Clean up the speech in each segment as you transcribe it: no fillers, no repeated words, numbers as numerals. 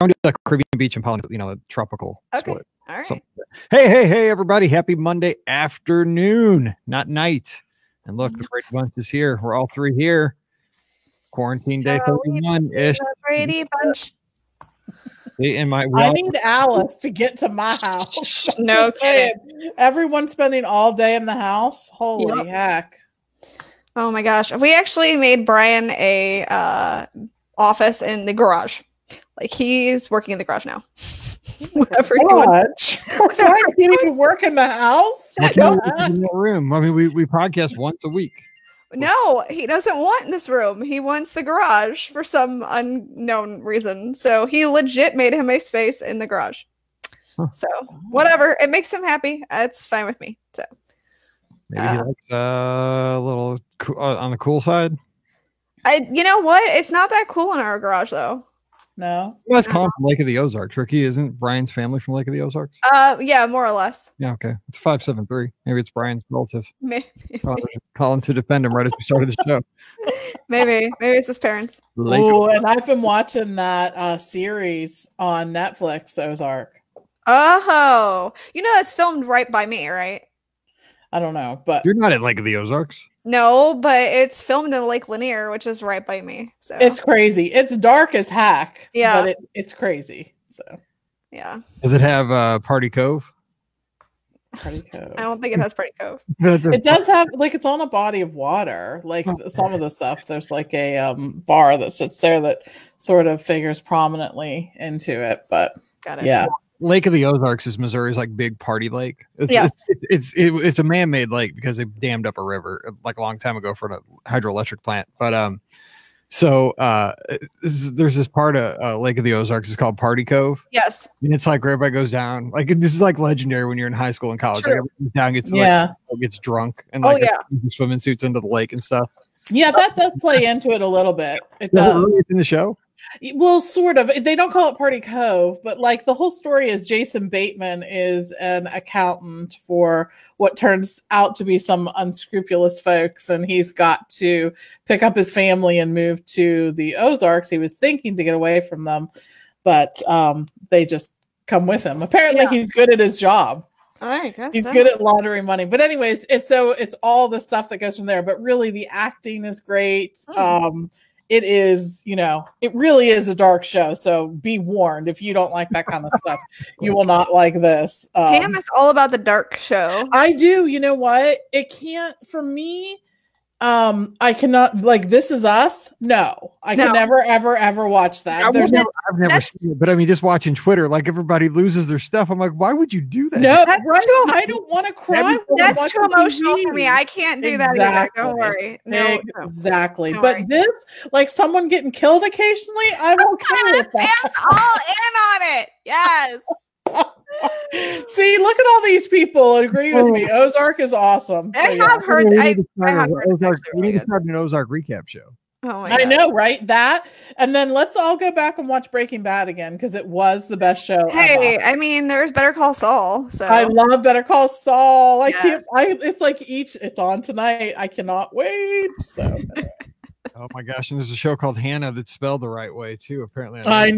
I'm just like Caribbean beach and Polynesia, a tropical split. All right. So, hey, everybody. Happy Monday afternoon, not night. And look, the Brady Bunch is here. We're all three here. Quarantine day 31-ish. Brady Bunch. I need Alice to get to my house. No kidding. Everyone's spending all day in the house. Holy heck. Oh my gosh. We actually made Brian a office in the garage. Like he's working in the garage now. Whatever you want. Why can't even work in the house? In the room. I mean, we podcast once a week. No, he doesn't want this room. He wants the garage for some unknown reason. So he legit made him a space in the garage. Huh. So whatever. It makes him happy. It's fine with me. So maybe he likes a little on the cool side. You know what? It's not that cool in our garage though. No. You guys call him from Lake of the Ozarks. Rikki, isn't Brian's family from Lake of the Ozarks? Yeah, more or less. Yeah, okay. It's 573. Maybe it's Brian's relative. Maybe. Call him to defend him right as we started the show. Maybe it's his parents. Oh, and I've been watching that series on Netflix, Ozark. Oh, that's filmed right by me, right? I don't know, but you're not at Lake of the Ozarks. No, but it's filmed in Lake Lanier, which is right by me. So it's crazy. It's dark as heck. Yeah, but it's crazy. So yeah. Does it have Party Cove? Party Cove. I don't think it has Party Cove. It does have it's on a body of water. Like some of the stuff, there's like a bar that sits there that sort of figures prominently into it. But got it. Yeah. Lake of the Ozarks is Missouri's like big party lake. It's a man-made lake because they dammed up a river like a long time ago for a hydroelectric plant. But there's this part of Lake of the Ozarks is called Party Cove. Yes, and it's like where everybody goes down. Like this is like legendary when you're in high school and college. Like, everybody goes down, gets drunk and swimming suits into the lake and stuff. Yeah, that does play into it a little bit. It does. It's in the show. Well, sort of. They don't call it Party Cove, but like the whole story is Jason Bateman is an accountant for what turns out to be some unscrupulous folks, and he's got to pick up his family and move to the Ozarks. He was thinking to get away from them, but they just come with him. Apparently, he's good at his job. I guess he's good at laundering money. But anyways, it's all the stuff that goes from there. But really, the acting is great. It is, it really is a dark show. So be warned, if you don't like that kind of stuff, you will not like this. Cam is all about the dark show. I do. You know what? It can't, for me, I cannot, like This Is Us. No, I can never, ever, ever watch that. I've never seen it, but I mean, just watching Twitter, like everybody loses their stuff. I'm like, why would you do that? No, I don't want to cry. That's too emotional for me. I can't do that either. Don't worry. No, exactly. But this, like someone getting killed occasionally, I'm okay with that. Fans all in on it. Yes. See, look at all these people agree with me. Ozark is awesome. I have heard. We need to start an Ozark recap show. Oh my God. I know, right? That, and then let's all go back and watch Breaking Bad again because it was the best show. Hey, I mean, there's Better Call Saul. So I love Better Call Saul. It's like it's on tonight. I cannot wait. So. Oh my gosh! And there's a show called Hannah that's spelled the right way too. Apparently, I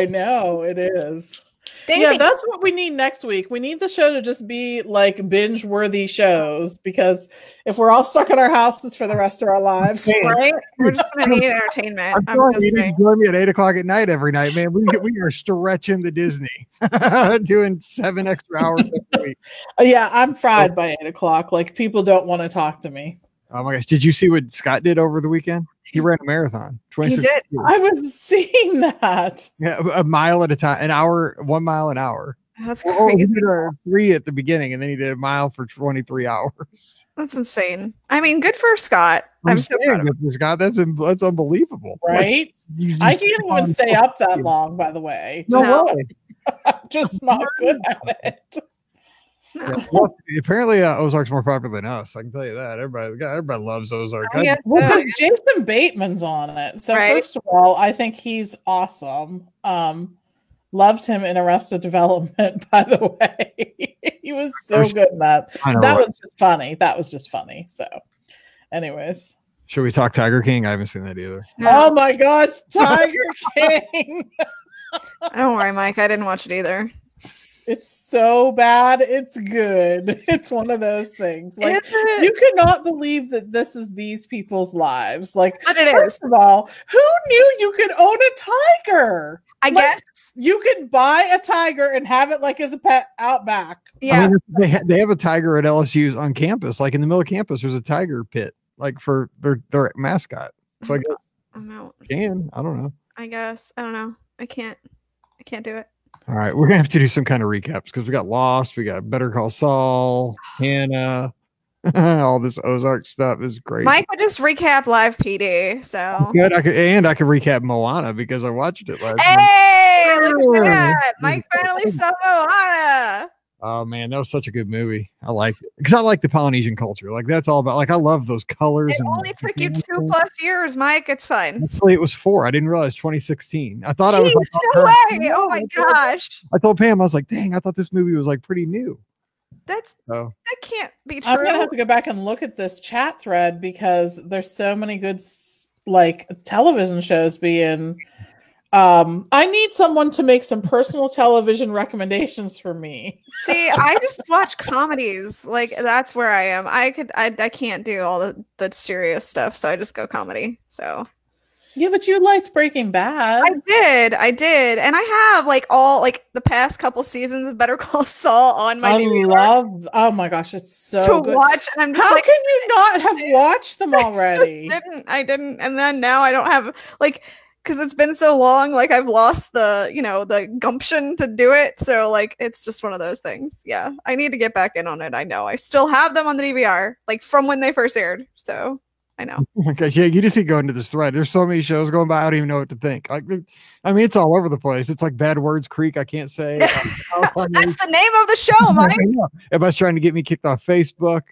know it is. That's what we need next week. We need the show to just be like binge-worthy shows because if we're all stuck in our houses for the rest of our lives, right? We're just gonna need entertainment. I'm sorry, you didn't join me at 8:00 at night every night, man. We are stretching the Disney, doing 7 extra hours every week. Yeah, I'm fried by 8:00. Like people don't want to talk to me. Oh my gosh! Did you see what Scott did over the weekend? He ran a marathon. He did. I was seeing that. Yeah, a mile at a time, 1 mile an hour. That's crazy. He did 3 at the beginning, and then he did a mile for 23 hours. That's insane. I mean, good for Scott. I'm so proud of him. Scott. That's unbelievable, right? Like, I can't even stay up that long. By the way, no way. I'm just not good at it. No. Yeah, well, apparently Ozark's more popular than us. I can tell you that. Everybody loves Ozark. Because Jason Bateman's on it. So first of all, I think he's awesome. Loved him in Arrested Development, by the way. He was so good in that. That was just funny. So anyways. Should we talk Tiger King? I haven't seen that either. No. Oh my gosh, Tiger King. Don't worry, Mike. I didn't watch it either. It's so bad, it's good. It's one of those things. Like, Is it? you cannot believe that this is these people's lives. Like, But it first is. of all, who knew you could own a tiger? I guess. You can buy a tiger and have it like as a pet out back. Yeah. I mean, they have a tiger at LSU's on campus, like in the middle of campus. There's a tiger pit, like for their mascot. So I guess I'm out. I don't know. I guess. I don't know. I can't do it. All right, we're gonna have to do some kind of recaps because we got Lost, we got Better Call Saul, Hannah, all this Ozark stuff is great. Mike would just recap live PD. So Good, I could recap Moana because I watched it last night. hey, look at that! Mike finally saw Moana. Oh man, that was such a good movie. I liked it because I like the Polynesian culture. Like that's all about. Like I love those colors. It and only took you 2+ years, Mike. It's fine. Actually, it was 4. I didn't realize 2016. I thought I was Jeez, like, no way! Oh my gosh, I told Pam, I was like, dang, I thought this movie was like pretty new. that can't be true. I'm gonna have to go back and look at this chat thread because there's so many good like television shows being. I need someone to make some personal television recommendations for me. See, I just watch comedies. Like that's where I am. I can't do all the serious stuff, so I just go comedy. So Yeah, but you liked Breaking Bad. I did, and I have like all like the past couple seasons of Better Call Saul on my DVR oh my gosh, it's so good. watch, and I'm just How like, can you not have watched them already? I didn't, and then now I don't have like. Because it's been so long, like I've lost the gumption to do it. So like it's just one of those things. Yeah, I need to get back in on it. I know I still have them on the DVR, like from when they first aired. So I know. Oh my gosh, yeah, you just keep going to this thread. There's so many shows going by, I don't even know what to think. Like, I mean, it's all over the place. It's like Bad Words Creek. I can't say. That's the name of the show, Mike. Everybody's trying to get me kicked off Facebook.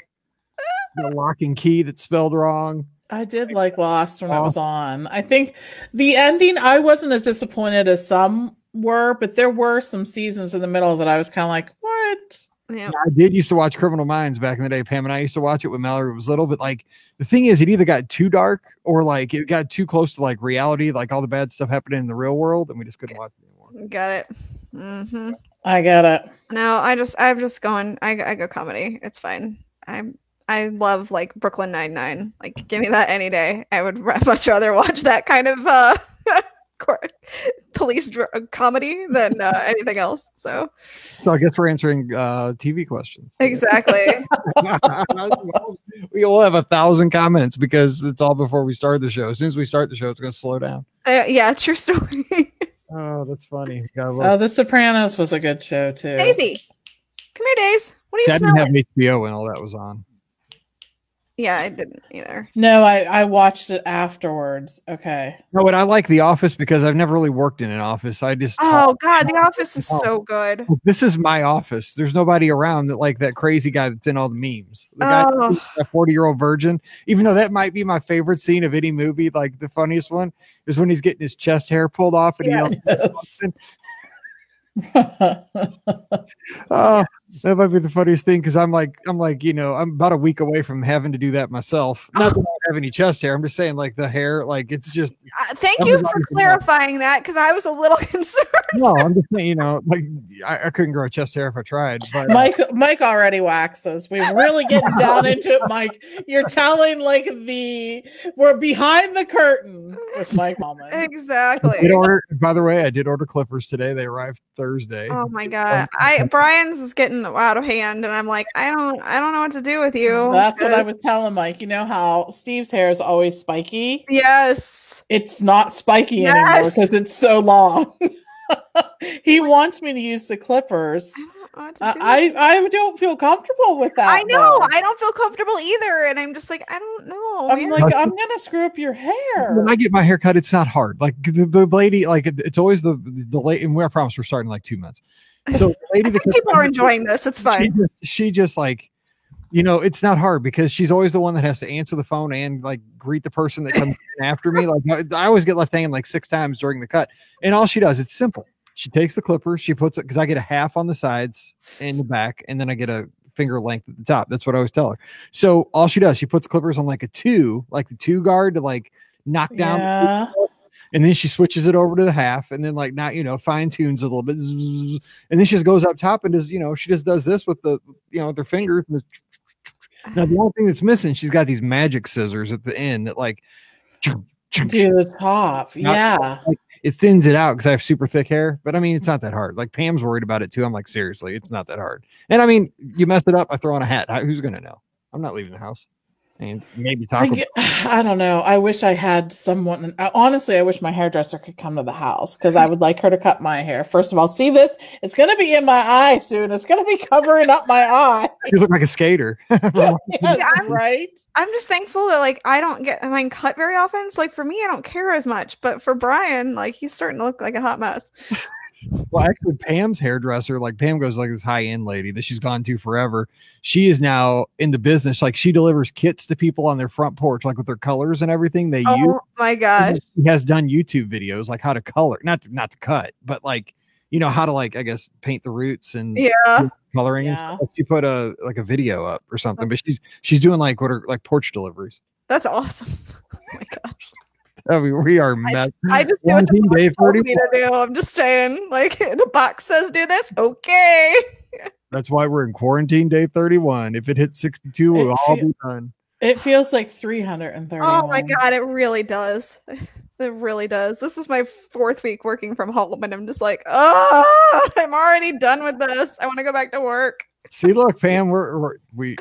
The lock and key that's spelled wrong. I did like Lost when it was on. I think the ending, I wasn't as disappointed as some were, but there were some seasons in the middle that I was kind of like, what? Yeah. I did used to watch Criminal Minds back in the day. Pam and I used to watch it when Mallory was little, but like the thing is, it either got too dark or like it got too close to like reality, like all the bad stuff happening in the real world, and we just couldn't watch it anymore. Got it. Mm-hmm. I get it. No, I've just gone. I go comedy. It's fine. I love like Brooklyn Nine-Nine. Like, give me that any day. I would much rather watch that kind of police comedy than anything else. So I guess we're answering TV questions. Exactly. We will have 1,000 comments because it's all before we start the show. As soon as we start the show, it's going to slow down. Yeah, true story. Oh, that's funny. The Sopranos was a good show too. Daisy, come here, Daisy. What are you I didn't have smelling? HBO when all that was on. Yeah, I didn't either. No, I watched it afterwards. Okay. No, but I like The Office because I've never really worked in an office. I just Oh God, The Office is so good. This is my office. There's nobody around that like that crazy guy that's in all the memes. The guy, a 40-year-old virgin. Even though that might be my favorite scene of any movie, like the funniest one is when he's getting his chest hair pulled off and he yells. That might be the funniest thing because I'm like, I'm about a week away from having to do that myself. Not that I don't have any chest hair. I'm just saying, like the hair, like it's just. Thank you for clarifying that because I was a little concerned. No, I'm just saying, like I couldn't grow chest hair if I tried. But Mike already waxes. We're really getting down into it, Mike. You're telling like we're behind the curtain with Mike Allman. Exactly. By the way, I did order clippers today. They arrived Thursday. Oh my God. Brian's is getting out of hand and I'm like, I don't know what to do with you. That's what I was telling Mike. You know how Steve's hair is always spiky? Yes. It's not spiky anymore because it's so long. He wants me to use the clippers. I don't feel comfortable with that. I know. Though. I don't feel comfortable either. And I'm just like, I don't know. I'm like, I'm going to screw up your hair. When I get my hair cut, it's not hard. Like the lady, like it's always the lady, and I promise we're starting in like 2 months. So the lady, people are enjoying this. It's fine. She just like, it's not hard because she's always the one that has to answer the phone and like greet the person that comes after me. Like I always get left hanging like 6 times during the cut. And all she does, it's simple. She takes the clippers, she puts it, because I get a half on the sides and the back, and then I get a finger length at the top. That's what I always tell her. So all she does, she puts clippers on like the 2 guard to like knock down. Yeah. and then she switches it over to the half, and then like now, you know, fine tunes a little bit, and then she just goes up top and does, you know, she just does this with the, you know, with her fingers. Now the only thing that's missing, she's got these magic scissors at the end that like do the top. Yeah, like, it thins it out because I have super thick hair, but I mean it's not that hard. Like Pam's worried about it too. I'm like, seriously, it's not that hard. And I mean, you mess it up, I throw on a hat. Who's gonna know? I'm not leaving the house. And maybe talk. I don't know. I wish I had someone. Honestly, I wish my hairdresser could come to the house because I would like her to cut my hair. First of all, see this? It's going to be in my eye soon. It's going to be covering up my eye. You look like a skater. Yes, right? I'm just thankful that like I don't get mine cut very often. So like for me, I don't care as much. But for Brian, like he's starting to look like a hot mess. Well, actually, Pam's hairdresser, like Pam goes like this high-end lady that she's gone to forever. She is now in the business. Like she delivers kits to people on their front porch, like with their colors and everything they use. Oh my gosh. She has done YouTube videos, like how to color, not to cut, but like, you know, how to like, I guess, paint the roots and coloring and stuff. She put a video up or something, but she's doing like what are like porch deliveries. That's awesome. Oh my gosh. I mean, we are messed. I just do what the box told me to do. I'm just saying, like the box says do this. Okay. That's why we're in quarantine day 31. If it hits 62, we'll all be done. It feels like 330. Oh my God, it really does. It really does. This is my 4th week working from home, and I'm just like, oh, I'm already done with this. I want to go back to work. See, look, Pam, we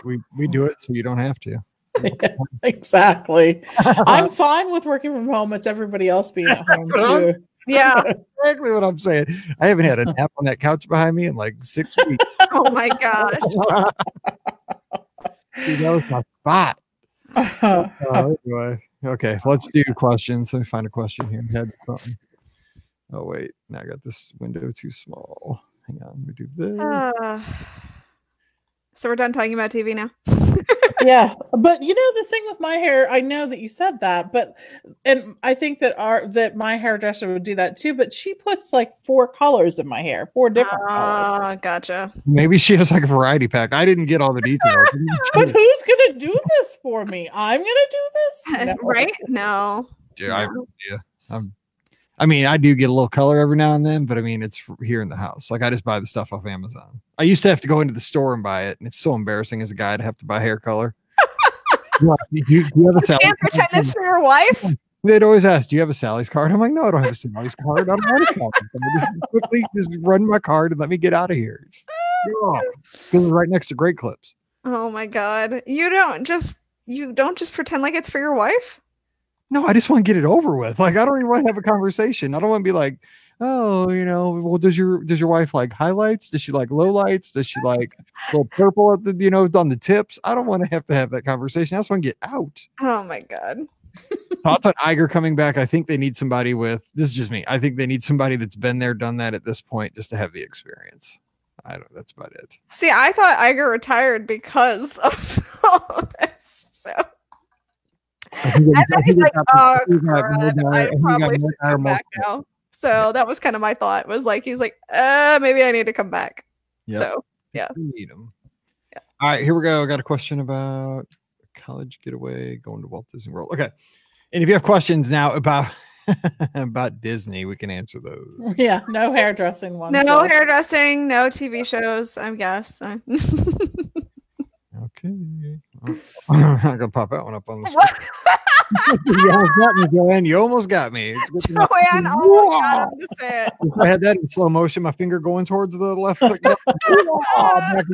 do it so you don't have to. Yeah, exactly. I'm fine with working from home. It's everybody else being at home too. Yeah, exactly what I'm saying. I haven't had a nap on that couch behind me in like 6 weeks. Oh my gosh. Dude, that was my spot. Anyway, okay, let's do questions. Let me find a question here. Had something. Oh wait, now I got this window too small. Hang on, let me do this. So we're done talking about TV now. Yeah, but you know the thing with my hair, I know that you said that, but and I think that my hairdresser would do that too, but she puts like 4 colors in my hair, 4 different colors. Gotcha. Maybe she has like a variety pack. I didn't get all the details. But who's gonna do this for me? I'm gonna do this? No. Right? No. Yeah, I mean, I do get a little color every now and then, but I mean, it's here in the house. Like I just buy the stuff off Amazon. I used to have to go into the store and buy it, and it's so embarrassing as a guy to have to buy hair color. Do you have a Sally's can't pretend this for your wife? They'd always ask, do you have a Sally's card? I'm like, no, I don't have a Sally's card. I don't want a card. Just quickly just run my card and let me get out of here. Because it's right next to Great Clips. Oh my God. You don't just pretend like it's for your wife? No, I just want to get it over with. Like, I don't even want to have a conversation. I don't want to be like, oh, you know, well, does your wife like highlights? Does she like lowlights? Does she like a little purple at the, you know, on the tips? I don't want to have that conversation. I just want to get out. Oh my God. Thoughts on Iger coming back? I think they need somebody this is just me. I think they need somebody that's been there, done that at this point, just to have the experience. That's about it. See, I thought Iger retired because of all of this. So I thought he's like, oh, crap, I probably should come back now. So that was kind of my thought. Was like, he's like, maybe I need to come back. Yep. So yeah. Need him. Yeah. All right, here we go. I got a question about a college getaway going to Walt Disney World. Okay, and if you have questions now about Disney, we can answer those. Yeah, no hairdressing ones. No hairdressing, no TV shows. I guess. Okay. I'm not gonna pop that one up on the screen. You almost got me, Joanne. You almost got me. Joanne almost got him to say it. If I had that in slow motion, my finger going towards the left, backing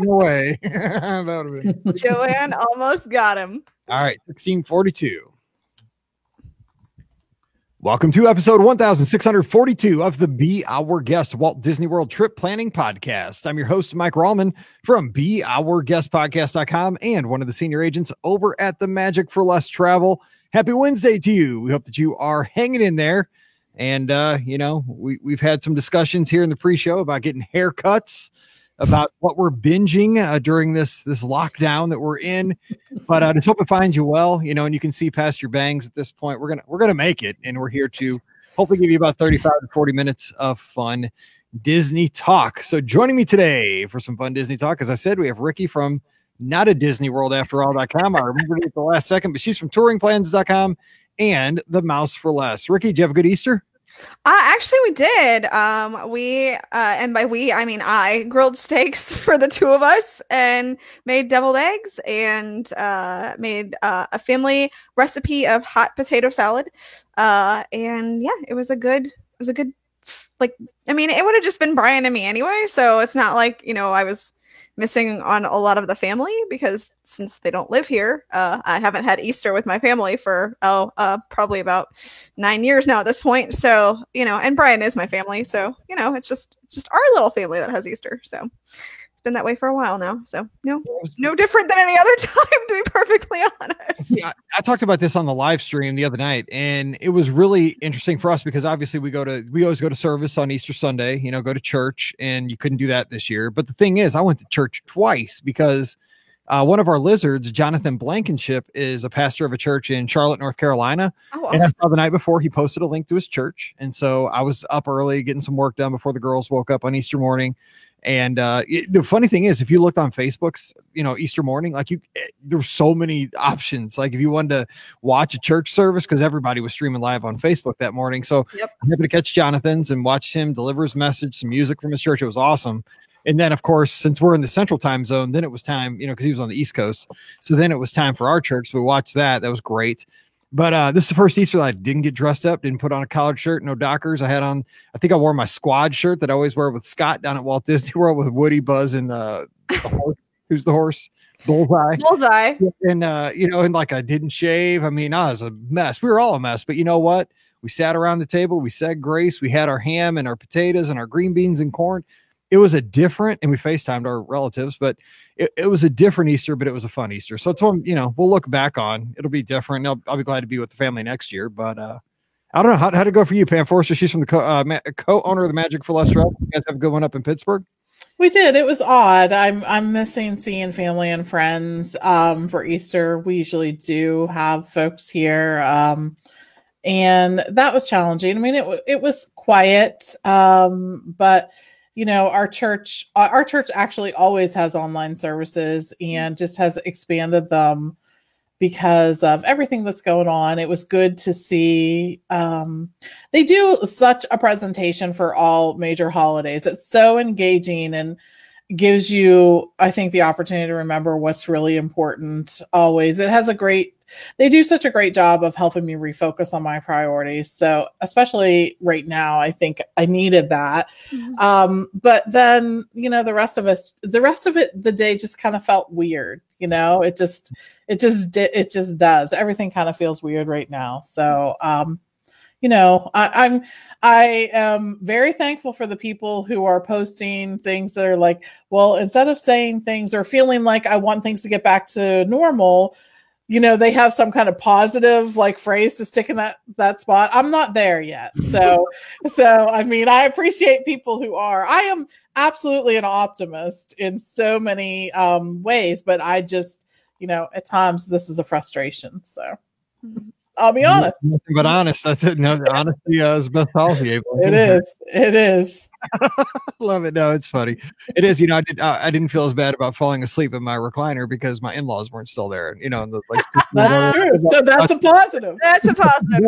away. That would have been. Joanne almost got him. All right, 1642. Welcome to episode 1642 of the Be Our Guest Walt Disney World Trip Planning Podcast. I'm your host, Mike Rallman from BeOurGuestPodcast.com and one of the senior agents over at the Magic for Less Travel. Happy Wednesday to you. We hope that you are hanging in there. And, you know, we've had some discussions here in the pre-show about getting haircuts, about what we're binging during this lockdown that we're in. But I just hope it finds you well, you know, and you can see past your bangs at this point. We're gonna make it, and we're here to hopefully give you about 35 to 40 minutes of fun Disney talk. So joining me today for some fun Disney talk, as I said, we have Rikki from Not a Disney World After All.com. I remembered it at the last second, but she's from touringplans.com and the Mouse for Less. Rikki, did you have a good Easter? Actually, we did. We and by we I mean I grilled steaks for the two of us and made deviled eggs and made a family recipe of hot potato salad. And yeah, it was a good like I mean it would have just been Brian and me anyway, so it's not like I was missing on a lot of the family because since they don't live here, I haven't had Easter with my family for probably about 9 years now at this point. So and Brian is my family, so it's just our little family that has Easter. So it's been that way for a while now. So no different than any other time, to be perfectly honest. Yeah, I talked about this on the live stream the other night, and it was really interesting for us because obviously we always go to service on Easter Sunday, go to church, and you couldn't do that this year. But the thing is, I went to church twice because one of our lizards, Jonathan Blankenship, is a pastor of a church in Charlotte, North Carolina. Oh, awesome. And I saw the night before he posted a link to his church. And so I was up early getting some work done before the girls woke up on Easter morning. And the funny thing is, if you looked on Facebook's, Easter morning, there were so many options. Like if you wanted to watch a church service, because everybody was streaming live on Facebook that morning. So I'm happy to catch Jonathan's and watch him deliver his message, some music from his church. It was awesome. And then, of course, since we're in the central time zone, then it was time, because he was on the East Coast. So then it was time for our church. So we watched that. That was great. But this is the first Easter that I didn't get dressed up, didn't put on a collared shirt, no Dockers. I think I wore my squad shirt that I always wear with Scott down at Walt Disney World with Woody, Buzz, and the horse. Who's the horse? Bullseye. And, and like I didn't shave. I mean, I was a mess. We were all a mess. But you know what? We sat around the table. We said grace. We had our ham and our potatoes and our green beans and corn. It was a different, and we FaceTimed our relatives, but it was a different Easter, but it was a fun Easter. So it's one, we'll look back on. It'll be different. I'll be glad to be with the family next year, but I don't know. How'd it go for you, Pam Forster? She's from the co-owner of the Magic for Less Travel. You guys have a good one up in Pittsburgh? We did. It was odd. I'm missing seeing family and friends for Easter. We usually do have folks here, and that was challenging. I mean, it was quiet, but our church actually always has online services and just has expanded them because of everything that's going on. It was good to see. They do such a presentation for all major holidays. It's so engaging and gives you, I think, the opportunity to remember what's really important always. They do such a great job of helping me refocus on my priorities. So especially right now, I think I needed that. Mm-hmm. But then, the rest of it, the day just kind of felt weird. It just does. Everything kind of feels weird right now. So, I am very thankful for the people who are posting things that are like, well, instead of saying things or feeling like I want things to get back to normal, they have some kind of positive phrase to stick in that spot. I'm not there yet. So I mean, I appreciate people who are. I am absolutely an optimist in so many ways, but I just, at times this is a frustration. So I'll be honest. Nothing but honest. That's it. No, honesty is the best policy. It is. Love it. No, it's funny. It is. I didn't feel as bad about falling asleep in my recliner because my in-laws weren't still there. That's true. So that's a positive. That's a positive.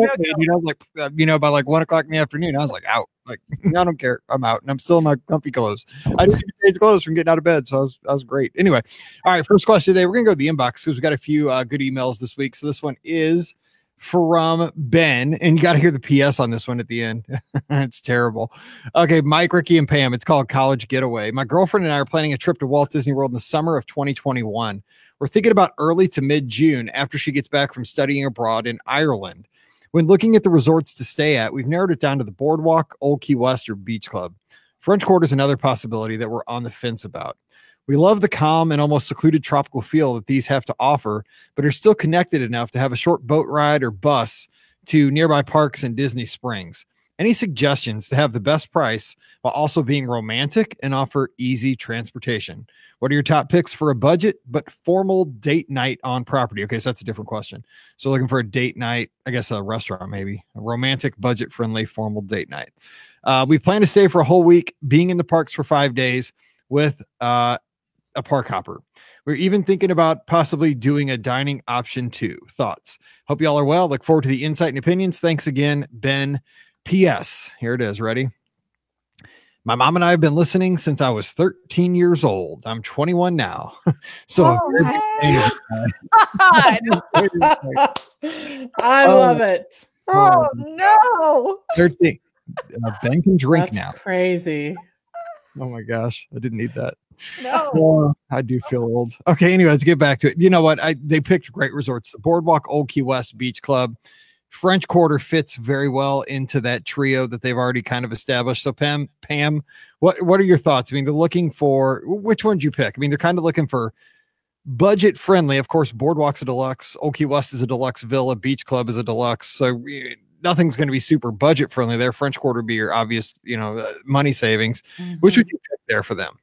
By 1 o'clock in the afternoon, I was out. I don't care. I'm out, and I'm still in my comfy clothes. I didn't even change clothes from getting out of bed, so I was great. Anyway, all right. First question today. We're gonna go to the inbox because we got a few good emails this week. So this one is from Ben, and you got to hear the PS on this one at the end. It's terrible. Okay, Mike, Rikki, and Pam. It's called College Getaway. My girlfriend and I are planning a trip to Walt Disney World in the summer of 2021. We're thinking about early to mid-June after she gets back from studying abroad in Ireland. When looking at the resorts to stay at, we've narrowed it down to the Boardwalk, Old Key West, or Beach Club. French Quarter is another possibility that we're on the fence about. We love the calm and almost secluded tropical feel that these have to offer, but are still connected enough to have a short boat ride or bus to nearby parks and Disney Springs. Any suggestions to have the best price while also being romantic and offer easy transportation? What are your top picks for a budget but formal date night on property? Okay, so that's a different question. So looking for a date night, I guess a restaurant maybe, a romantic, budget-friendly, formal date night. We plan to stay for a whole week, being in the parks for 5 days with a park hopper. We're even thinking about possibly doing a dining option too. Thoughts? Hope y'all are well. Look forward to the insight and opinions. Thanks again, Ben. P.S. Here it is. Ready? My mom and I have been listening since I was 13 years old. I'm 21 now. So I love it. Oh no. 13. Ben can drink That's now. Crazy. Oh my gosh. I didn't need that. No. I do feel old. Okay, anyway, let's get back to it. You know what? They picked great resorts. The Boardwalk Old Key West Beach Club. French Quarter fits very well into that trio that they've already kind of established. So Pam, what are your thoughts? I mean, they're looking for, which one did you pick? I mean, they're kind of looking for budget friendly. Of course, Boardwalk's a deluxe. Old Key West is a deluxe villa. Beach Club is a deluxe. So nothing's going to be super budget friendly there. French Quarter be your obvious, money savings. Mm-hmm. Which would you pick there for them?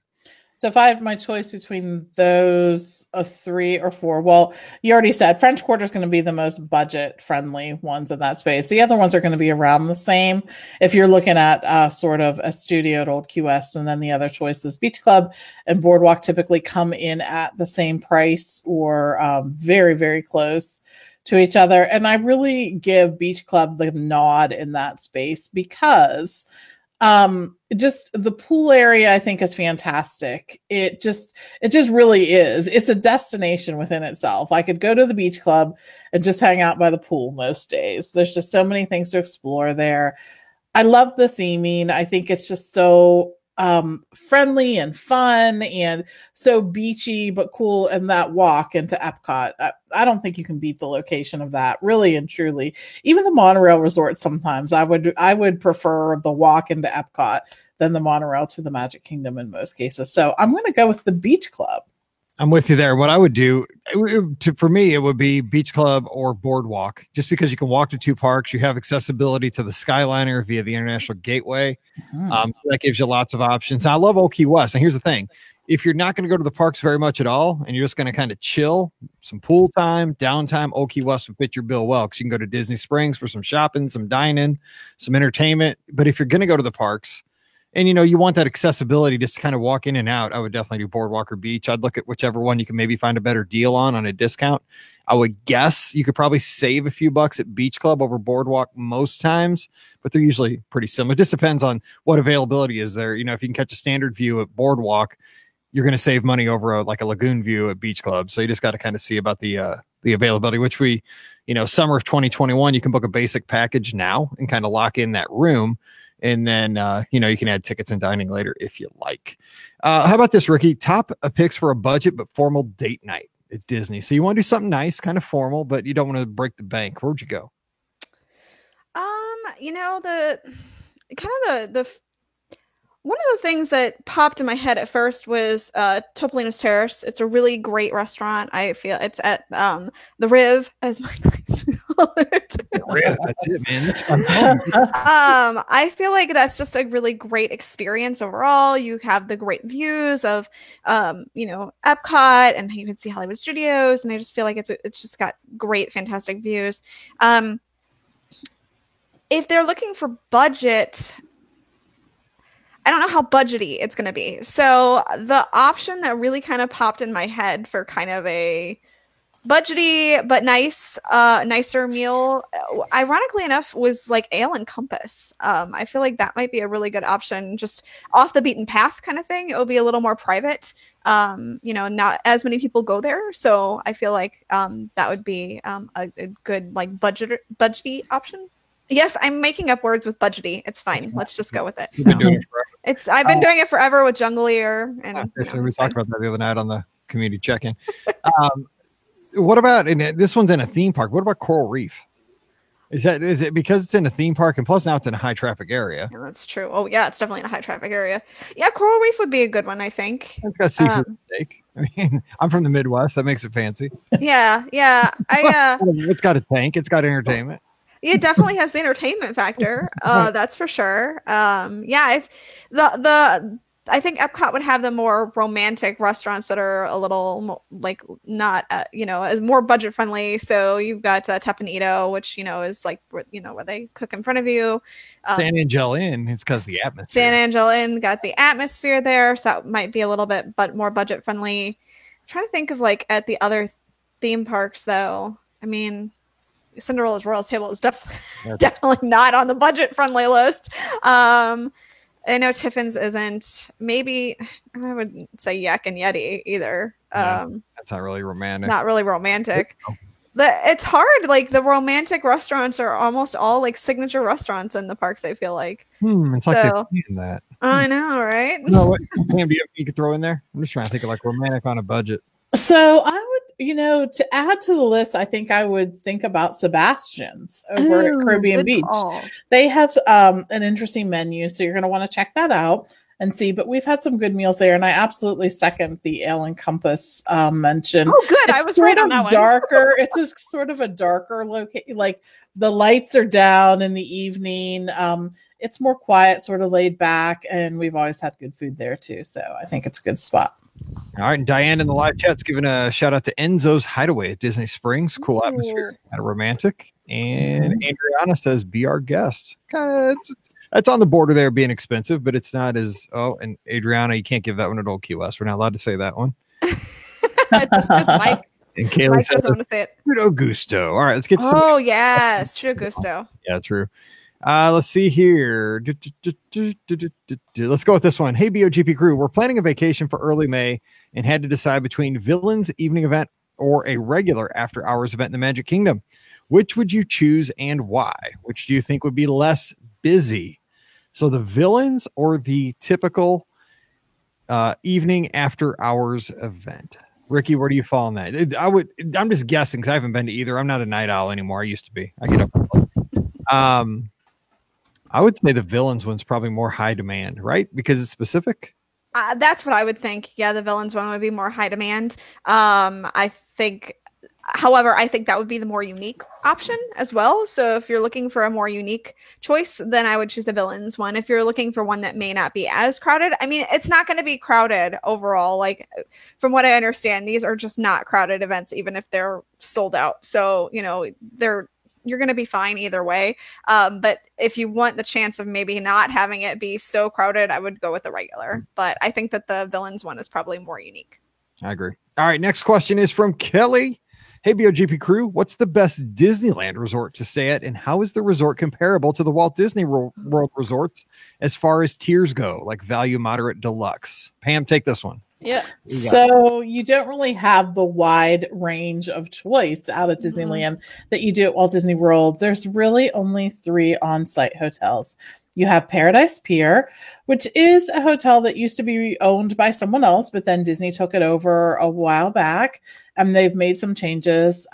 So if I had my choice between those 3 or 4, well, you already said French Quarter is going to be the most budget friendly ones in that space. The other ones are going to be around the same. If you're looking at sort of a studio at Old Key West, and then the other choices, Beach Club and Boardwalk typically come in at the same price or very, very close to each other. And I really give Beach Club the nod in that space because just the pool area I think is fantastic. It just really is. It's a destination within itself. I could go to the Beach Club and just hang out by the pool most days. There's just so many things to explore there. I love the theming. I think it's just so friendly and fun and so beachy but cool. And that walk into Epcot, I don't think you can beat the location of that, really and truly. Even the monorail resort, sometimes I would prefer the walk into Epcot than the monorail to the Magic Kingdom in most cases. So I'm going to go with the Beach Club. I'm with you there. What I would do for me, it would be Beach Club or Boardwalk, just because you can walk to 2 parks. You have accessibility to the Skyliner via the International Gateway. So that gives you lots of options. I love Old Key West. And here's the thing. If you're not going to go to the parks very much at all, and you're just going to kind of chill, some pool time, downtime, Old Key West would fit your bill well, because you can go to Disney Springs for some shopping, some dining, some entertainment. But if you're going to go to the parks, and you want that accessibility just to kind of walk in and out, I would definitely do Boardwalk or Beach. I'd look at whichever one you can maybe find a better deal on a discount. I would guess you could probably save a few bucks at Beach Club over Boardwalk most times, but they're usually pretty similar. It just depends on what availability is there. If you can catch a standard view at Boardwalk, you're going to save money over a lagoon view at Beach Club. So you just got to kind of see about the availability, which we, summer of 2021, you can book a basic package now and kind of lock in that room. And then, you can add tickets and dining later if you like. How about this, Rikki? Top picks for a budget but formal date night at Disney. So you want to do something nice, kind of formal, but you don't want to break the bank. Where'd you go? One of the things that popped in my head at first was Topolino's Terrace. It's a really great restaurant. I feel it's at the Riv, as my place call it. Riv, that's it, man. I feel like that's just a really great experience overall. You have the great views of Epcot, and you can see Hollywood Studios, and I just feel like it's just got great, fantastic views. If they're looking for budget, I don't know how budgety it's going to be. So the option that really kind of popped in my head for kind of a budgety but nicer meal, ironically enough, was like Ale and Compass. I feel like that might be a really good option, just off the beaten path kind of thing. It will be a little more private. Not as many people go there, so I feel like that would be a good budgety option. Yes, I'm making up words with budgety. It's fine. Let's just go with it. You've been doing it forever. I've been doing it forever with Junglier. And we talked about that the other night on the community check-in. What about, and this one's in a theme park, what about Coral Reef? Is it because it's in a theme park, and plus now it's in a high traffic area? Yeah, that's true. Oh yeah, it's definitely in a high traffic area. Yeah, Coral Reef would be a good one, I think. It's got seafood and steak. I mean, I'm from the Midwest. That makes it fancy. Yeah. It's got a tank. It's got entertainment. It definitely has the entertainment factor. That's for sure. I I think Epcot would have the more romantic restaurants that are a little like not, as more budget friendly. So you've got Tepanito, which, is like, where they cook in front of you. San Angelo Inn, it's because the atmosphere. San Angelo Inn got the atmosphere there. So that might be a little bit more budget friendly. I'm trying to think of like at the other theme parks though. I mean, Cinderella's Royal Table is definitely not on the budget friendly list. I know Tiffin's isn't. Maybe I would say Yak and Yeti either. That's not really romantic. Not really romantic. It's hard. Like the romantic restaurants are almost all like signature restaurants in the parks. I feel like. It's like they're playing that. I know, right? No, what Pam, do you could throw in there? I'm just trying to think of like romantic on a budget. So I would, to add to the list, I think I would think about Sebastian's over at Caribbean Beach. Call. They have an interesting menu, so you're going to want to check that out and see. But we've had some good meals there, and I absolutely second the Ale and Compass mention. Oh, good. I was right on that one. Darker. It's a sort of a darker location. Like the lights are down in the evening. It's more quiet, sort of laid back, and we've always had good food there too. So I think it's a good spot. All right, and Diane in the live chat's giving a shout out to Enzo's Hideaway at Disney Springs. Cool atmosphere, kind of romantic. And Adriana says, "Be our guest." Kind of, that's on the border there, being expensive, but it's not as. Oh, and Adriana, you can't give that one at Old Key West. We're not allowed to say that one. Just Mike. And Kaylee says, doesn't want to say it. "Trudeau Gusto." All right, let's get. Oh yes, Trudeau Gusto. Yeah, true. Let's see here. Let's go with this one. Hey, BOGP crew, we're planning a vacation for early May and had to decide between Villains evening event or a regular after hours event in the Magic Kingdom. Which would you choose and why? Which do you think would be less busy? So the Villains or the typical evening after hours event? Rikki, where do you fall on that? I'm just guessing because I haven't been to either. I'm not a night owl anymore. I used to be. I get up. I would say the Villains one's probably more high demand, right? Because it's specific. That's what I would think. Yeah, the Villains one would be more high demand. I think that would be the more unique option as well. So if you're looking for a more unique choice, then I would choose the Villains one. If you're looking for one that may not be as crowded, I mean, it's not going to be crowded overall. Like from what I understand, these are just not crowded events, even if they're sold out. So, you're going to be fine either way. But if you want the chance of maybe not having it be so crowded, I would go with the regular. But I think that the Villains one is probably more unique. I agree. All right. Next question is from Kelly. Hey, BOGP crew, what's the best Disneyland resort to stay at? And how is the resort comparable to the Walt Disney World resorts as far as tiers go, like value, moderate, deluxe? Pam, take this one. Yeah. So you don't really have the wide range of choice out at Disneyland that you do at Walt Disney World. There's really only 3 on-site hotels. You have Paradise Pier, which is a hotel that used to be owned by someone else, but then Disney took it over a while back, and they've made some changes.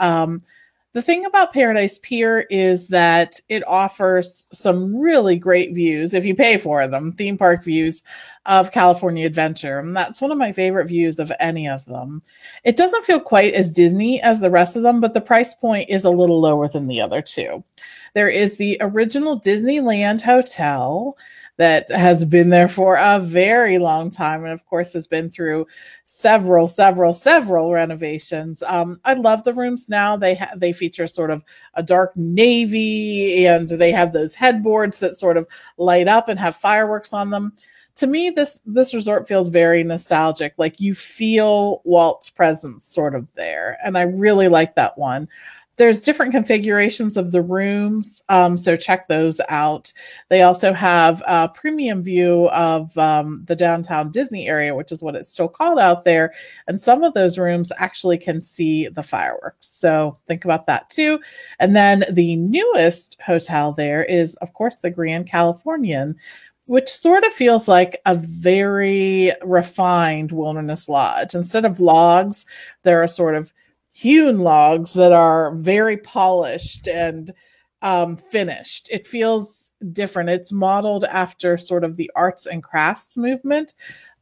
The thing about Paradise Pier is that it offers some really great views, if you pay for them, theme park views of California Adventure. And that's one of my favorite views of any of them. It doesn't feel quite as Disney as the rest of them, but the price point is a little lower than the other 2. There is the original Disneyland Hotel that has been there for a very long time, and of course has been through several renovations. I love the rooms now. They feature sort of a dark navy, and they have those headboards that sort of light up and have fireworks on them. To me, this resort feels very nostalgic. Like you feel Walt's presence sort of there, and I really like that one. There's different configurations of the rooms, so check those out. They also have a premium view of the downtown Disney area, which is what it's still called out there. And some of those rooms actually can see the fireworks. So think about that too. And then the newest hotel there is, of course, the Grand Californian, which sort of feels like a very refined wilderness lodge. Instead of logs, there are sort of hewn logs that are very polished and finished. It feels different. It's modeled after sort of the arts and crafts movement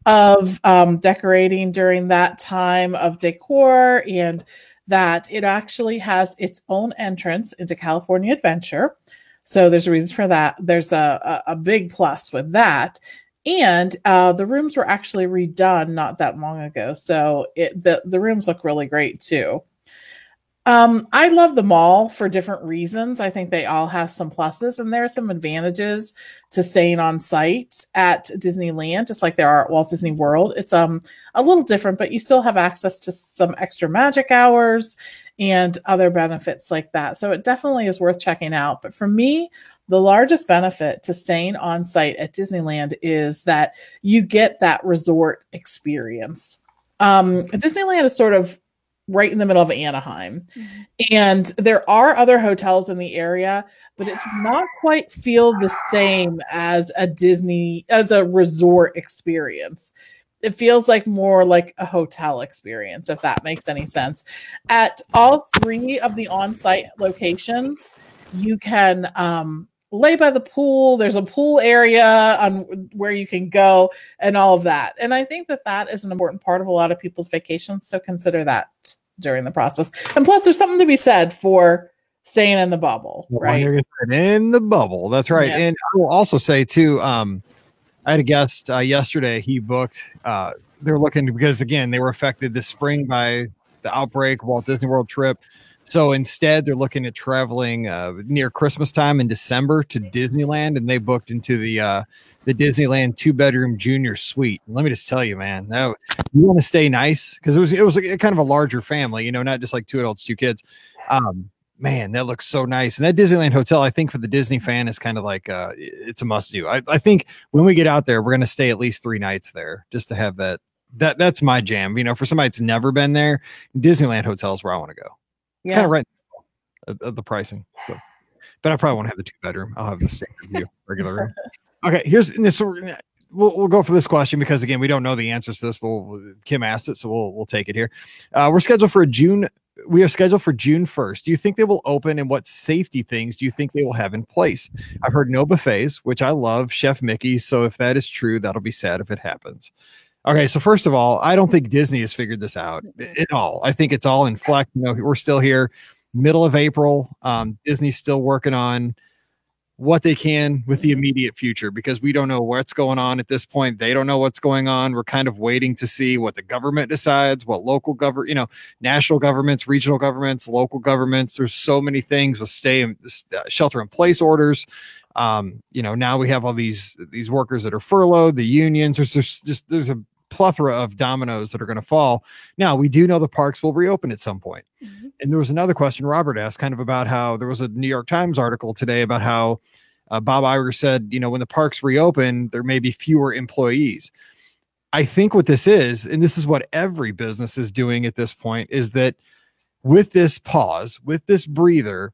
of decorating during that time of decor, and that it actually has its own entrance into California Adventure. So there's a reason for that. There's a big plus with that. And the rooms were actually redone not that long ago. So the rooms look really great too. I love the mall for different reasons. I think they all have some pluses, and there are some advantages to staying on site at Disneyland, just like there are at Walt Disney World. It's a little different, but you still have access to some extra magic hours and other benefits like that. So it definitely is worth checking out. But for me, the largest benefit to staying on site at Disneyland is that you get that resort experience. Disneyland is sort of right in the middle of Anaheim. Mm-hmm. And there are other hotels in the area, but it does not quite feel the same as a resort experience. It feels like more like a hotel experience, if that makes any sense. At all three of the on-site locations, you can lay by the pool. There's a pool area on where you can go and all of that. And I think that is an important part of a lot of people's vacations. So consider that during the process. And plus there's something to be said for staying in the bubble, right? In the bubble. That's right. Yeah. And I will also say too, I had a guest yesterday, he booked, they're looking because again, they were affected this spring by the outbreak, Walt Disney World trip. So instead, they're looking at traveling near Christmas time in December to Disneyland, and they booked into the Disneyland 2-bedroom junior suite. And let me just tell you, man, you want to stay nice because it was like kind of a larger family, not just like 2 adults, 2 kids. Man, that looks so nice. And that Disneyland hotel, I think for the Disney fan is kind of like it's a must do. I think when we get out there, we're going to stay at least 3 nights there just to have that. That's my jam. For somebody that's never been there, Disneyland hotel is where I want to go. It's kind of right at the pricing. So, but I probably won't have the 2-bedroom. I'll have the standard view, regular room. Okay, here's this. We'll go for this question because again, we don't know the answers to this. Kim asked it, so we'll take it here. We're scheduled for June. We are scheduled for June 1st. Do you think they will open, and what safety things do you think they will have in place? I've heard no buffets, which I love, Chef Mickey. So if that is true, that'll be sad if it happens. Okay, so first of all, I don't think Disney has figured this out at all. I think it's all in flux. We're still here, middle of April. Disney's still working on what they can with the immediate future because we don't know what's going on at this point. They don't know what's going on. We're kind of waiting to see what the government decides, what local government, national governments, regional governments, local governments. There's so many things with shelter in place orders. Now we have all these workers that are furloughed, the unions. There's a plethora of dominoes that are going to fall. Now we do know the parks will reopen at some point. Mm-hmm. And there was another question Robert asked kind of about how there was a New York Times article today about how Bob Iger said, when the parks reopen, there may be fewer employees. I think what this is, and this is what every business is doing at this point, is that with this pause, with this breather,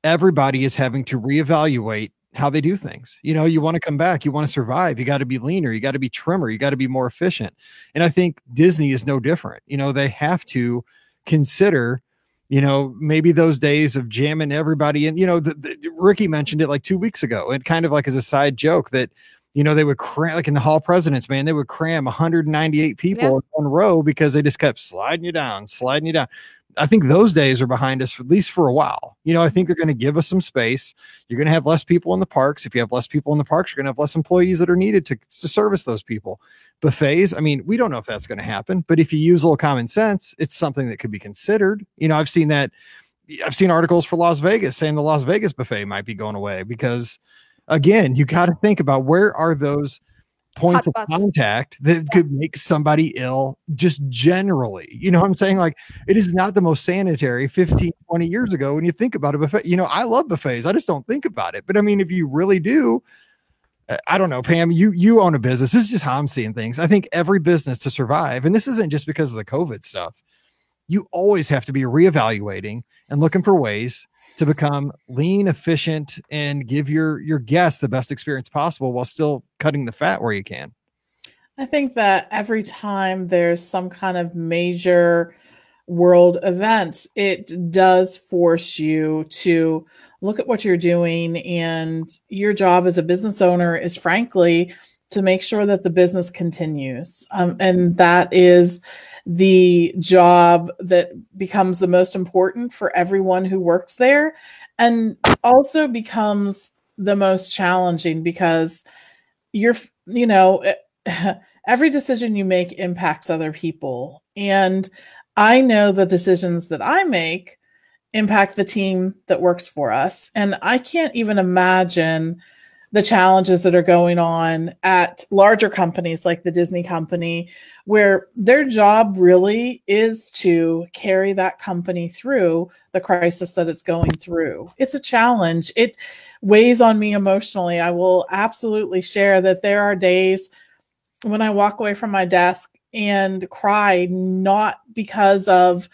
everybody is having to reevaluate how they do things. You want to come back, you want to survive, you got to be leaner, you got to be trimmer, you got to be more efficient. And I think Disney is no different. They have to consider, maybe those days of jamming everybody in, Rikki mentioned it like 2 weeks ago and kind of like as a side joke that, they would cram, like in the Hall of Presidents, man, they would cram 198 people in one row because they just kept sliding you down. I think those days are behind us, at least for a while. I think they're going to give us some space. You're going to have less people in the parks. If you have less people in the parks, you're going to have less employees that are needed to service those people. Buffets, we don't know if that's going to happen, but if you use a little common sense, it's something that could be considered. I've seen articles for Las Vegas saying the Las Vegas buffet might be going away because, again, you got to think about where are those points of contact that could make somebody ill just generally. What I'm saying? Like, it is not the most sanitary 15, 20 years ago when you think about a buffet. I love buffets. I just don't think about it. But if you really do, I don't know, Pam, you own a business. This is just how I'm seeing things. I think every business to survive, and this isn't just because of the COVID stuff, you always have to be reevaluating and looking for ways to become lean, efficient, and give your guests the best experience possible while still cutting the fat where you can. I think that every time there's some kind of major world event, it does force you to look at what you're doing. And your job as a business owner is frankly to make sure that the business continues. And that is the job that becomes the most important for everyone who works there, and also becomes the most challenging because you know, every decision you make impacts other people. And I know the decisions that I make impact the team that works for us. And I can't even imagine the challenges that are going on at larger companies like the Disney company, where their job really is to carry that company through the crisis that it's going through. It's a challenge. It weighs on me emotionally. I will absolutely share that there are days when I walk away from my desk and cry, not because of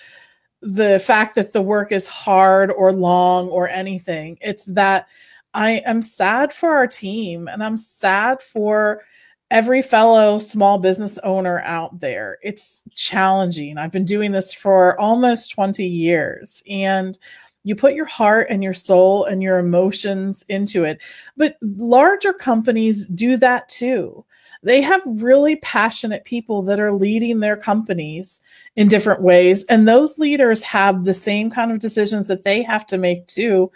the fact that the work is hard or long or anything. It's that I am sad for our team, and I'm sad for every fellow small business owner out there. It's challenging. I've been doing this for almost 20 years, and you put your heart and your soul and your emotions into it. But larger companies do that too. They have really passionate people that are leading their companies in different ways. And those leaders have the same kind of decisions that they have to make too.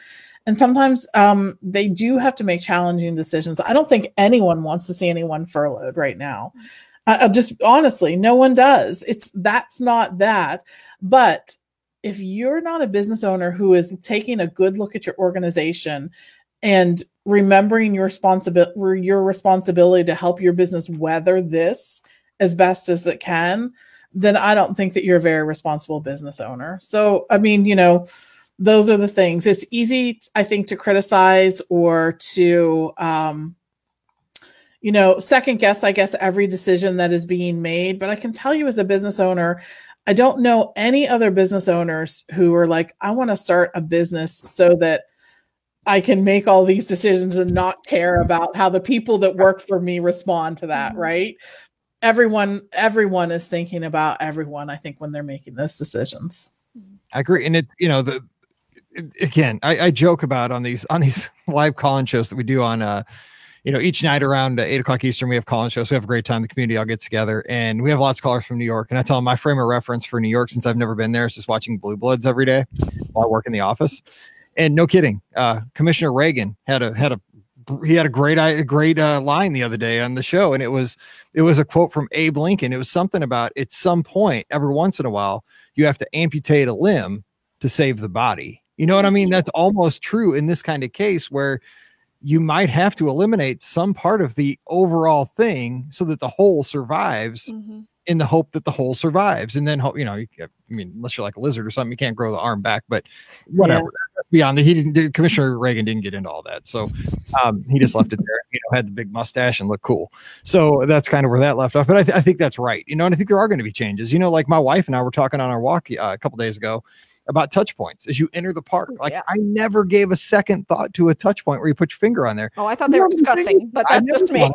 And sometimes they do have to make challenging decisions. I don't think anyone wants to see anyone furloughed right now. Just honestly, no one does. That's not that. But if you're not a business owner who is taking a good look at your organization and remembering your responsibility to help your business weather this as best as it can, then I don't think that you're a very responsible business owner. So, I mean, you know, those are the things. It's easy, I think, to criticize or to, you know, second guess, I guess, every decision that is being made. But I can tell you as a business owner, I don't know any other business owners who are like, I want to start a business so that I can make all these decisions and not care about how the people that work for me respond to that, right? Everyone is thinking about everyone, I think, when they're making those decisions. I agree. And it, you know, again, I joke about on these live call-in shows that we do on, you know, each night around 8:00 Eastern, we have call-in shows. We have a great time. The community all gets together, and we have lots of callers from New York. And I tell them my frame of reference for New York, since I've never been there, is just watching Blue Bloods every day while I work in the office. And no kidding, Commissioner Reagan had a great line the other day on the show, and it was a quote from Abe Lincoln. It was something about, at some point, every once in a while, you have to amputate a limb to save the body. You know what I mean? That's almost true in this kind of case, where you might have to eliminate some part of the overall thing so that the whole survives, in the hope that the whole survives. And then, you know, I mean, unless you're like a lizard or something, you can't grow the arm back, but whatever. Yeah. Beyond Commissioner Reagan didn't get into all that. So he just left it there, you know, had the big mustache and looked cool. So that's kind of where that left off. But I think that's right. You know, and I think there are going to be changes. You know, like my wife and I were talking on our walk a couple days ago about touch points as you enter the park. Like, I never gave a second thought to a touch point where you put your finger on there. Oh, I thought they were disgusting, but that's just me.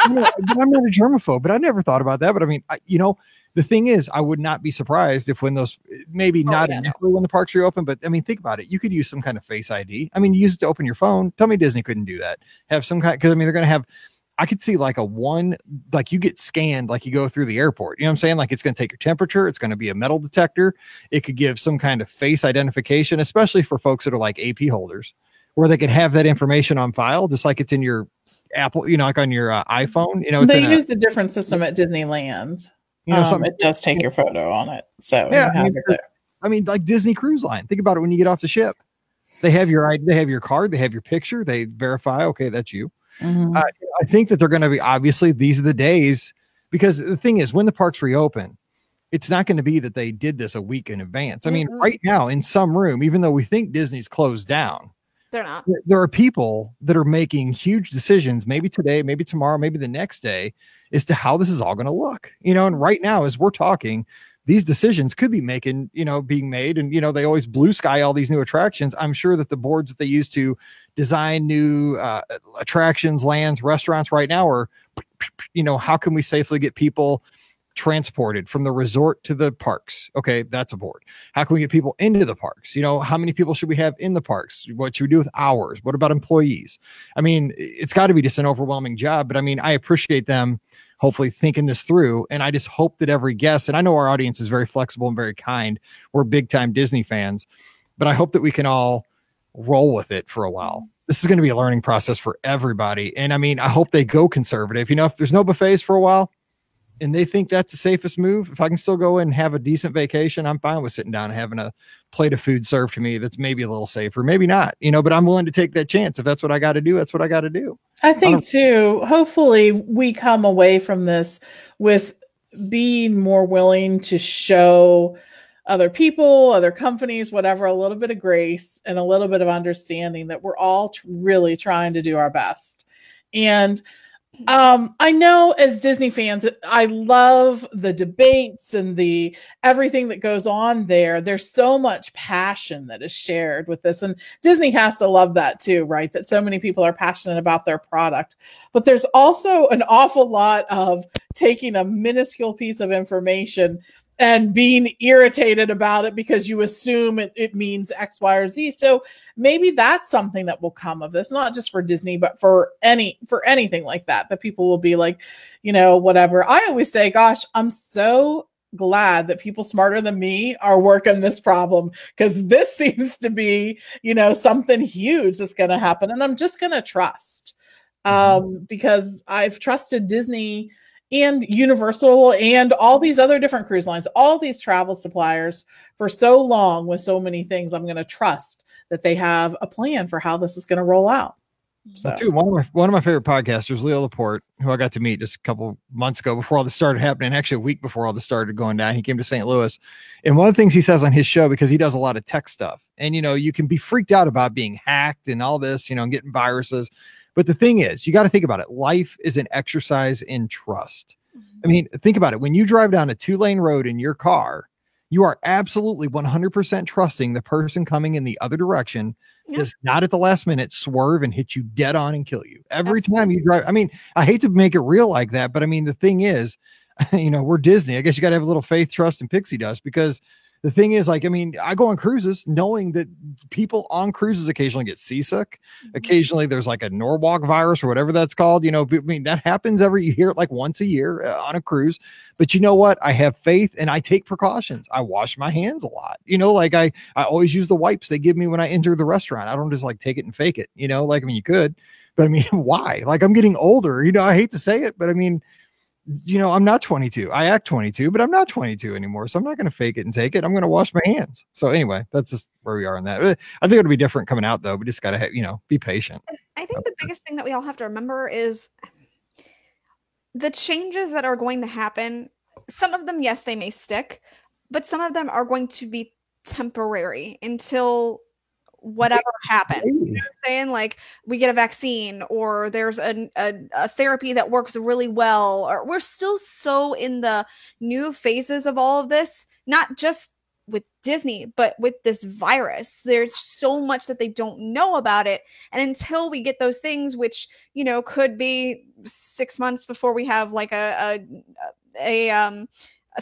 I'm not a germaphobe, but I never thought about that. But I mean, you know, the thing is, I would not be surprised if when those, maybe not initially when the parks reopen, but I mean, think about it. You could use some kind of Face ID. I mean, use it to open your phone. Tell me Disney couldn't do that. Have some kind, because I mean, they're going to have, I could see like like you get scanned, like you go through the airport, you know what I'm saying? Like it's going to take your temperature. It's going to be a metal detector. It could give some kind of face identification, especially for folks that are like AP holders, where they could have that information on file, just like it's in your Apple, you know, like on your iPhone, you know. They used a different system at Disneyland. You know, it does take your photo on it. So yeah, I mean, like Disney Cruise Line. Think about it when you get off the ship. They have your ID, they have your card, they have your picture, they verify, okay, that's you. I think that they're going to be, obviously, these are the days, because the thing is, when the parks reopen, it's not going to be that they did this a week in advance. I mean, right now in some room, even though we think Disney's closed down, they're not. There are people that are making huge decisions, maybe today, maybe tomorrow, maybe the next day, as to how this is all going to look. You know, and right now, as we're talking, these decisions could be being made. And, you know, they always blue sky all these new attractions. I'm sure that the boards that they use to design new attractions, lands, restaurants right now are, you know, how can we safely get people transported from the resort to the parks? Okay, that's a board. How can we get people into the parks? You know, how many people should we have in the parks? What should we do with hours? What about employees? I mean, it's got to be just an overwhelming job, but I mean, I appreciate them hopefully thinking this through. And I just hope that every guest, and I know our audience is very flexible and very kind. We're big time Disney fans, but I hope that we can all roll with it for a while. this is going to be a learning process for everybody. And I mean, I hope they go conservative. You know, if there's no buffets for a while and they think that's the safest move, if I can still go in and have a decent vacation, I'm fine with sitting down and having a plate of food served to me that's maybe a little safer, maybe not, you know, but I'm willing to take that chance. If that's what I got to do, that's what I got to do. I think too, hopefully we come away from this with being more willing to show other people, other companies, whatever, a little bit of grace and a little bit of understanding that we're all really trying to do our best. And I know as Disney fans, I love the debates and the everything that goes on there. There's so much passion that is shared with this. And Disney has to love that too, right? That so many people are passionate about their product. But there's also an awful lot of taking a minuscule piece of information and being irritated about it because you assume it means X, Y, or Z. So maybe that's something that will come of this, not just for Disney, but for anything like that people will be like, you know, whatever. I always say, gosh, I'm so glad that people smarter than me are working this problem, because this seems to be, you know, something huge that's going to happen. And I'm just going to trust because I've trusted Disney and Universal and all these other different cruise lines, all these travel suppliers for so long with so many things. I'm going to trust that they have a plan for how this is going to roll out. So, too, one of my favorite podcasters, Leo Laporte, who I got to meet just a couple months ago before all this started happening, actually a week before all this started going down, he came to St. Louis. And one of the things he says on his show, because he does a lot of tech stuff, and, you know, you can be freaked out about being hacked and all this, you know, and getting viruses. But the thing is, you got to think about it. Life is an exercise in trust. I mean, think about it. When you drive down a 2-lane road in your car, you are absolutely 100% trusting the person coming in the other direction does not at the last minute swerve and hit you dead on and kill you. Every time you drive. I mean, I hate to make it real like that, but I mean, the thing is, you know, we're Disney. I guess you got to have a little faith, trust, and pixie dust, because the thing is, like, I mean, I go on cruises knowing that people on cruises occasionally get seasick. Occasionally there's like a Norwalk virus or whatever that's called. You know, I mean, that happens you hear it like once a year on a cruise. But you know what? I have faith and I take precautions. I wash my hands a lot. You know, like I always use the wipes they give me when I enter the restaurant. I don't just like take it and fake it. You know, like, I mean, you could, but I mean, why? Like, I'm getting older. You know, I hate to say it, but I mean, you know, I'm not 22. I act 22, but I'm not 22 anymore. So I'm not going to fake it and take it. I'm going to wash my hands. So anyway, that's just where we are in that. I think it'll be different coming out, though. We just got to, you know, be patient. I think the biggest thing that we all have to remember is the changes that are going to happen. Some of them, yes, they may stick, but some of them are going to be temporary until whatever happens. You know what I'm saying? Like, we get a vaccine, or there's a therapy that works really well, or we're still so in the new phases of all of this, not just with Disney, but with this virus. There's so much that they don't know about it. And until we get those things, which, you know, could be 6 months before we have like a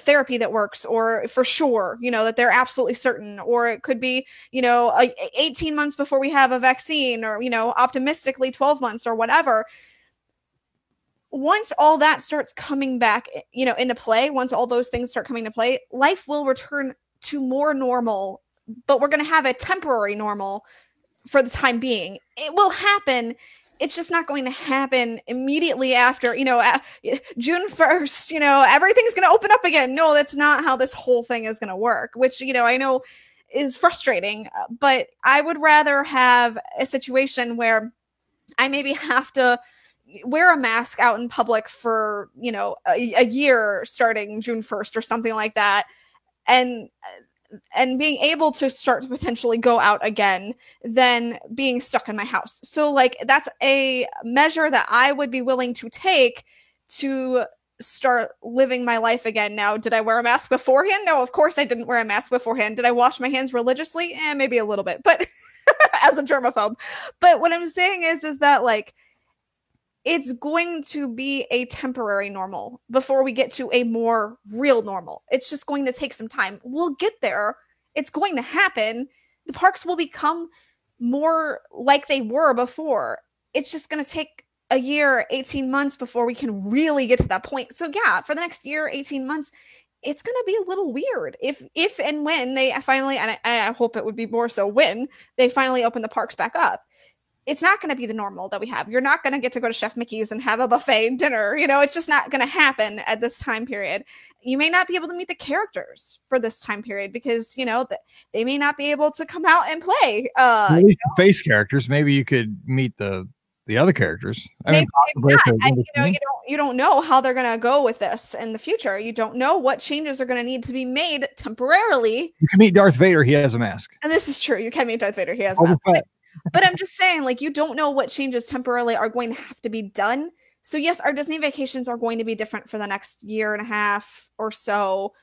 therapy that works, or for sure, you know, that they're absolutely certain, or it could be, you know, 18 months before we have a vaccine, or, you know, optimistically 12 months or whatever. Once all that starts coming back, you know, into play, once all those things start coming to play, life will return to more normal, but we're going to have a temporary normal for the time being. It will happen. It's just not going to happen immediately after, you know, June 1st, you know, everything's going to open up again. No, that's not how this whole thing is going to work, which, you know, I know is frustrating, but I would rather have a situation where I maybe have to wear a mask out in public for, you know, a year starting June 1st or something like that. And being able to start to potentially go out again than being stuck in my house. So, like, that's a measure that I would be willing to take to start living my life again. Now, did I wear a mask beforehand? No, of course I didn't wear a mask beforehand. Did I wash my hands religiously? Maybe a little bit, but as a germaphobe. But what I'm saying is that, like, it's going to be a temporary normal before we get to a more real normal. It's just going to take some time. We'll get there. It's going to happen. The parks will become more like they were before. It's just going to take a year, 18 months before we can really get to that point. So yeah, for the next year, 18 months, it's going to be a little weird if and when they finally, and I hope it would be more so when they finally open the parks back up. it's not going to be the normal that we have. You're not going to get to go to Chef Mickey's and have a buffet dinner. You know, it's just not going to happen at this time period. You may not be able to meet the characters for this time period because, you know, they may not be able to come out and play. Face characters. Maybe you could meet the other characters. Maybe not. And, you know, you don't know how they're going to go with this in the future. You don't know what changes are going to need to be made temporarily. You can meet Darth Vader. He has a mask. And this is true. You can meet Darth Vader. He has a mask. But I'm just saying, like, you don't know what changes temporarily are going to have to be done. So yes, our Disney vacations are going to be different for the next year and a half or so.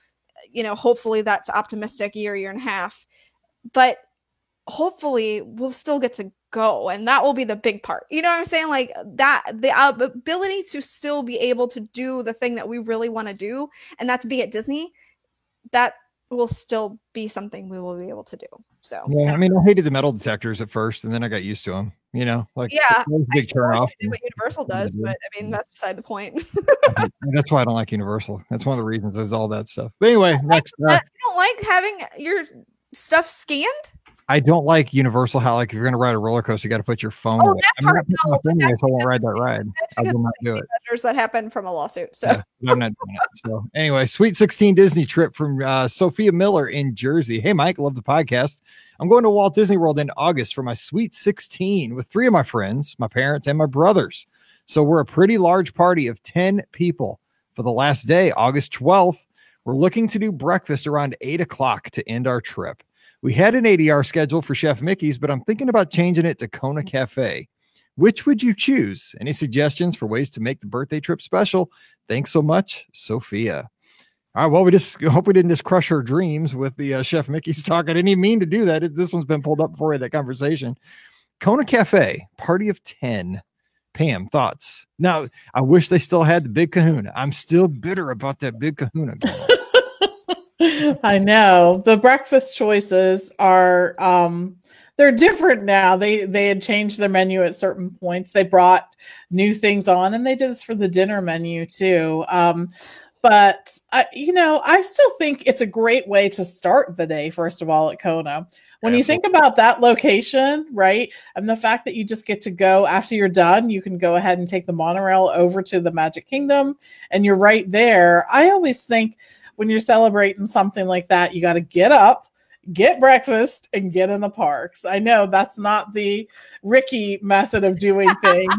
You know, hopefully that's optimistic, year and a half. But hopefully we'll still get to go, and that will be the big part. You know what I'm saying? Like that, the ability to still be able to do the thing that we really want to do, and that's be at Disney, that will still be something we will be able to do. So yeah, I mean, I hated the metal detectors at first, and then I got used to them. You know, like yeah, big turn off. What Universal does, but I mean that's beside the point. That's why I don't like Universal. That's one of the reasons. There's all that stuff. But anyway, next. You don't like having your stuff scanned? I don't like Universal. How like if you're going to ride a roller coaster, you got to put your phone away. That part, so I won't ride that ride. That's because of the measures that happen from a lawsuit. So yeah, I'm not doing it. So anyway, Sweet 16 Disney trip from Sophia Miller in Jersey. Hey, Mike, love the podcast. I'm going to Walt Disney World in August for my Sweet 16 with 3 of my friends, my parents, and my brothers. So we're a pretty large party of 10 people. For the last day, August 12th, we're looking to do breakfast around 8 o'clock to end our trip. We had an ADR schedule for Chef Mickey's, but I'm thinking about changing it to Kona Cafe. Which would you choose? Any suggestions for ways to make the birthday trip special? Thanks so much, Sophia. All right, well, we just hope we didn't just crush her dreams with the Chef Mickey's talk. I didn't even mean to do that. This one's been pulled up before we had that conversation. Kona Cafe, party of 10. Pam, thoughts? Now, I wish they still had the big kahuna. I'm still bitter about that big kahuna. I know the breakfast choices are they're different now. They had changed their menu at certain points. They brought new things on, and they did this for the dinner menu too. But I still think it's a great way to start the day. First of all, at Kona, when you think about that location, right, and the fact that you just get to go after you're done, you can go ahead and take the monorail over to the Magic Kingdom, and you're right there. I always think, when you're celebrating something like that, you got to get up, get breakfast, and get in the parks. I know that's not the Rikki method of doing things,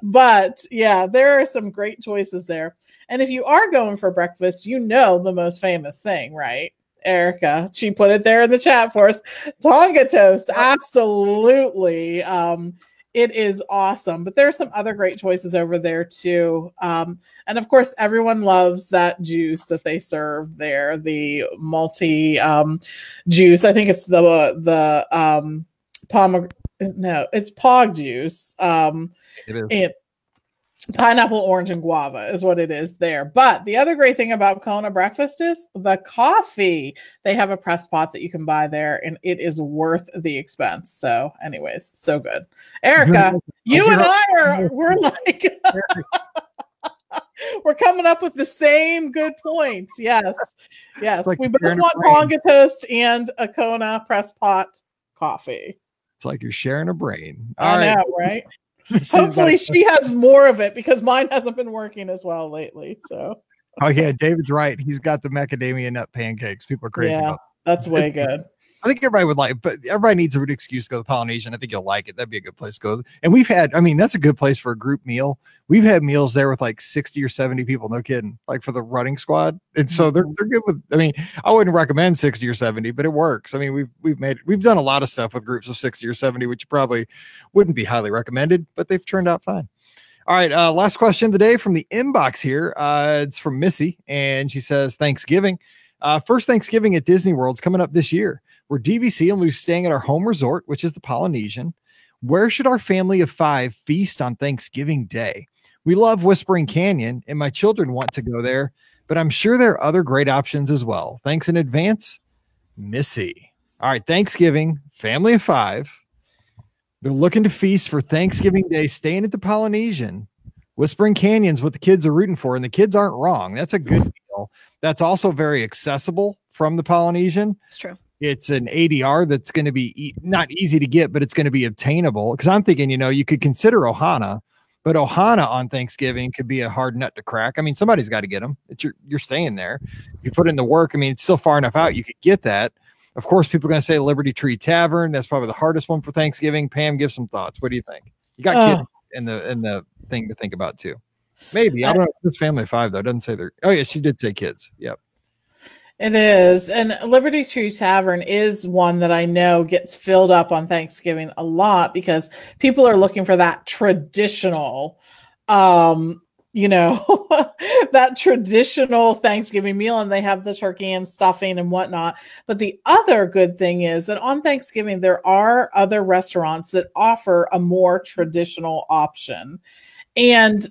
but yeah, there are some great choices there. And if you are going for breakfast, you know the most famous thing, right? Erica, she put it there in the chat for us. Tonga toast, absolutely. It is awesome, but there are some other great choices over there too. And of course, everyone loves that juice that they serve there, the multi juice. I think it's the it's pog juice. It is. Pineapple, orange, and guava is what it is there. But the other great thing about Kona breakfast is the coffee. They have a press pot that you can buy there, and it is worth the expense. So anyways, so good. Erica, you and I we're like we're coming up with the same good points. Yes. Like we both want Tonga toast and a Kona press pot coffee. It's like you're sharing a brain. I know, right? Hopefully she has more of it because mine hasn't been working as well lately. So oh yeah, David's right. He's got the macadamia nut pancakes. People are crazy about that's way good. I think everybody would like, but everybody needs a good excuse to go to Polynesian. I think you'll like it. That'd be a good place to go. And we've had, I mean, that's a good place for a group meal. We've had meals there with like 60 or 70 people. No kidding. Like for the running squad. And so they're good with, I mean, I wouldn't recommend 60 or 70, but it works. I mean, we've done a lot of stuff with groups of 60 or 70, which probably wouldn't be highly recommended, but they've turned out fine. All right. Last question today from the inbox here. It's from Missy, and she says, Thanksgiving. First Thanksgiving at Disney World's coming up this year. We're DVC and we're staying at our home resort, which is the Polynesian. Where should our family of 5 feast on Thanksgiving Day? We love Whispering Canyon, and my children want to go there, but I'm sure there are other great options as well. Thanks in advance, Missy. All right, Thanksgiving, family of 5. They're looking to feast for Thanksgiving Day, staying at the Polynesian. Whispering Canyon's what the kids are rooting for, and the kids aren't wrong. That's a good deal. That's also very accessible from the Polynesian. It's true. it's an ADR that's going to be not easy to get, but it's going to be obtainable. Because I'm thinking, you could consider Ohana, but Ohana on Thanksgiving could be a hard nut to crack. I mean, somebody's got to get them. You're staying there. You put in the work. I mean, it's still far enough out. You could get that. Of course, people are going to say Liberty Tree Tavern. That's probably the hardest one for Thanksgiving. Pam, give some thoughts. What do you think? You got kids in the thing to think about too. Maybe. I don't know. This family of 5 though. It doesn't say they're. Oh yeah, she did say kids. Yep. It is. And Liberty Tree Tavern is one that I know gets filled up on Thanksgiving a lot because people are looking for that traditional, that traditional Thanksgiving meal, and they have the turkey and stuffing and whatnot. But the other good thing is that on Thanksgiving, there are other restaurants that offer a more traditional option. And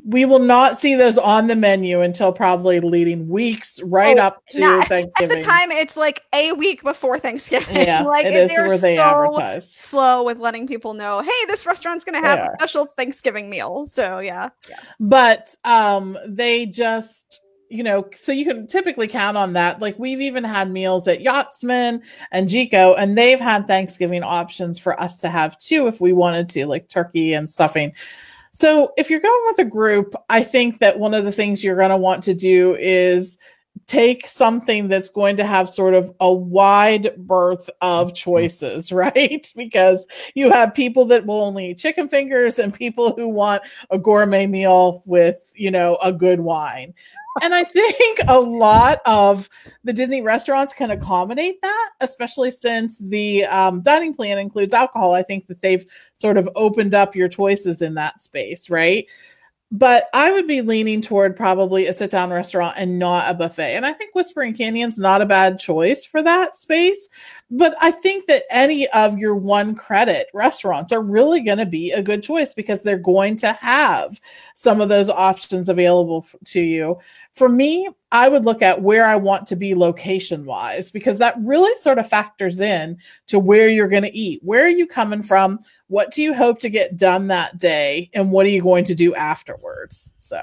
we will not see those on the menu until probably leading weeks up to Thanksgiving. At the time, it's like a week before Thanksgiving. Yeah, like it is where they advertise. Slow with letting people know, hey, this restaurant's going to have a special Thanksgiving meal. So yeah. But they just, so you can typically count on that. Like we've even had meals at Yachtsman and Jico, and they've had Thanksgiving options for us to have too if we wanted to, like turkey and stuffing. So if you're going with a group, I think that one of the things you're going to want to do is take something that's going to have sort of a wide berth of choices, right? Because you have people that will only eat chicken fingers and people who want a gourmet meal with, a good wine. And I think a lot of the Disney restaurants can accommodate that, especially since the dining plan includes alcohol. I think that they've sort of opened up your choices in that space, right? But I would be leaning toward probably a sit-down restaurant and not a buffet. And I think Whispering Canyon's not a bad choice for that space. But I think that any of your one credit restaurants are really going to be a good choice because they're going to have some of those options available to you. For me, I would look at where I want to be location-wise because that really sort of factors in to where you're going to eat. Where are you coming from? What do you hope to get done that day? And what are you going to do afterwards? So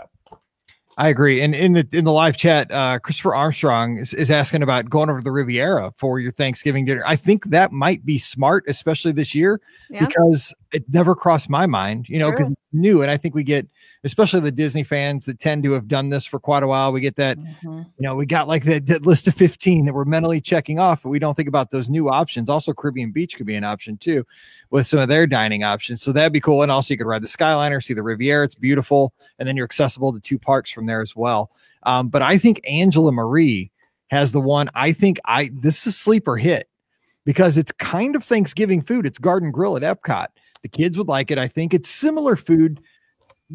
I agree. And in the live chat, Christopher Armstrong is asking about going over to the Riviera for your Thanksgiving dinner. I think that might be smart, especially this year, because it never crossed my mind, because it's new. And I think we get, especially the Disney fans that tend to have done this for quite a while. We get that, we got like that list of 15 that we're mentally checking off, but we don't think about those new options. Also, Caribbean Beach could be an option too with some of their dining options. So that'd be cool. And also you could ride the Skyliner, see the Riviera. It's beautiful. And then you're accessible to 2 parks from there as well. But I think Angela Marie has the one. I think this is a sleeper hit because it's kind of Thanksgiving food. It's Garden Grill at Epcot. The kids would like it. I think it's similar food,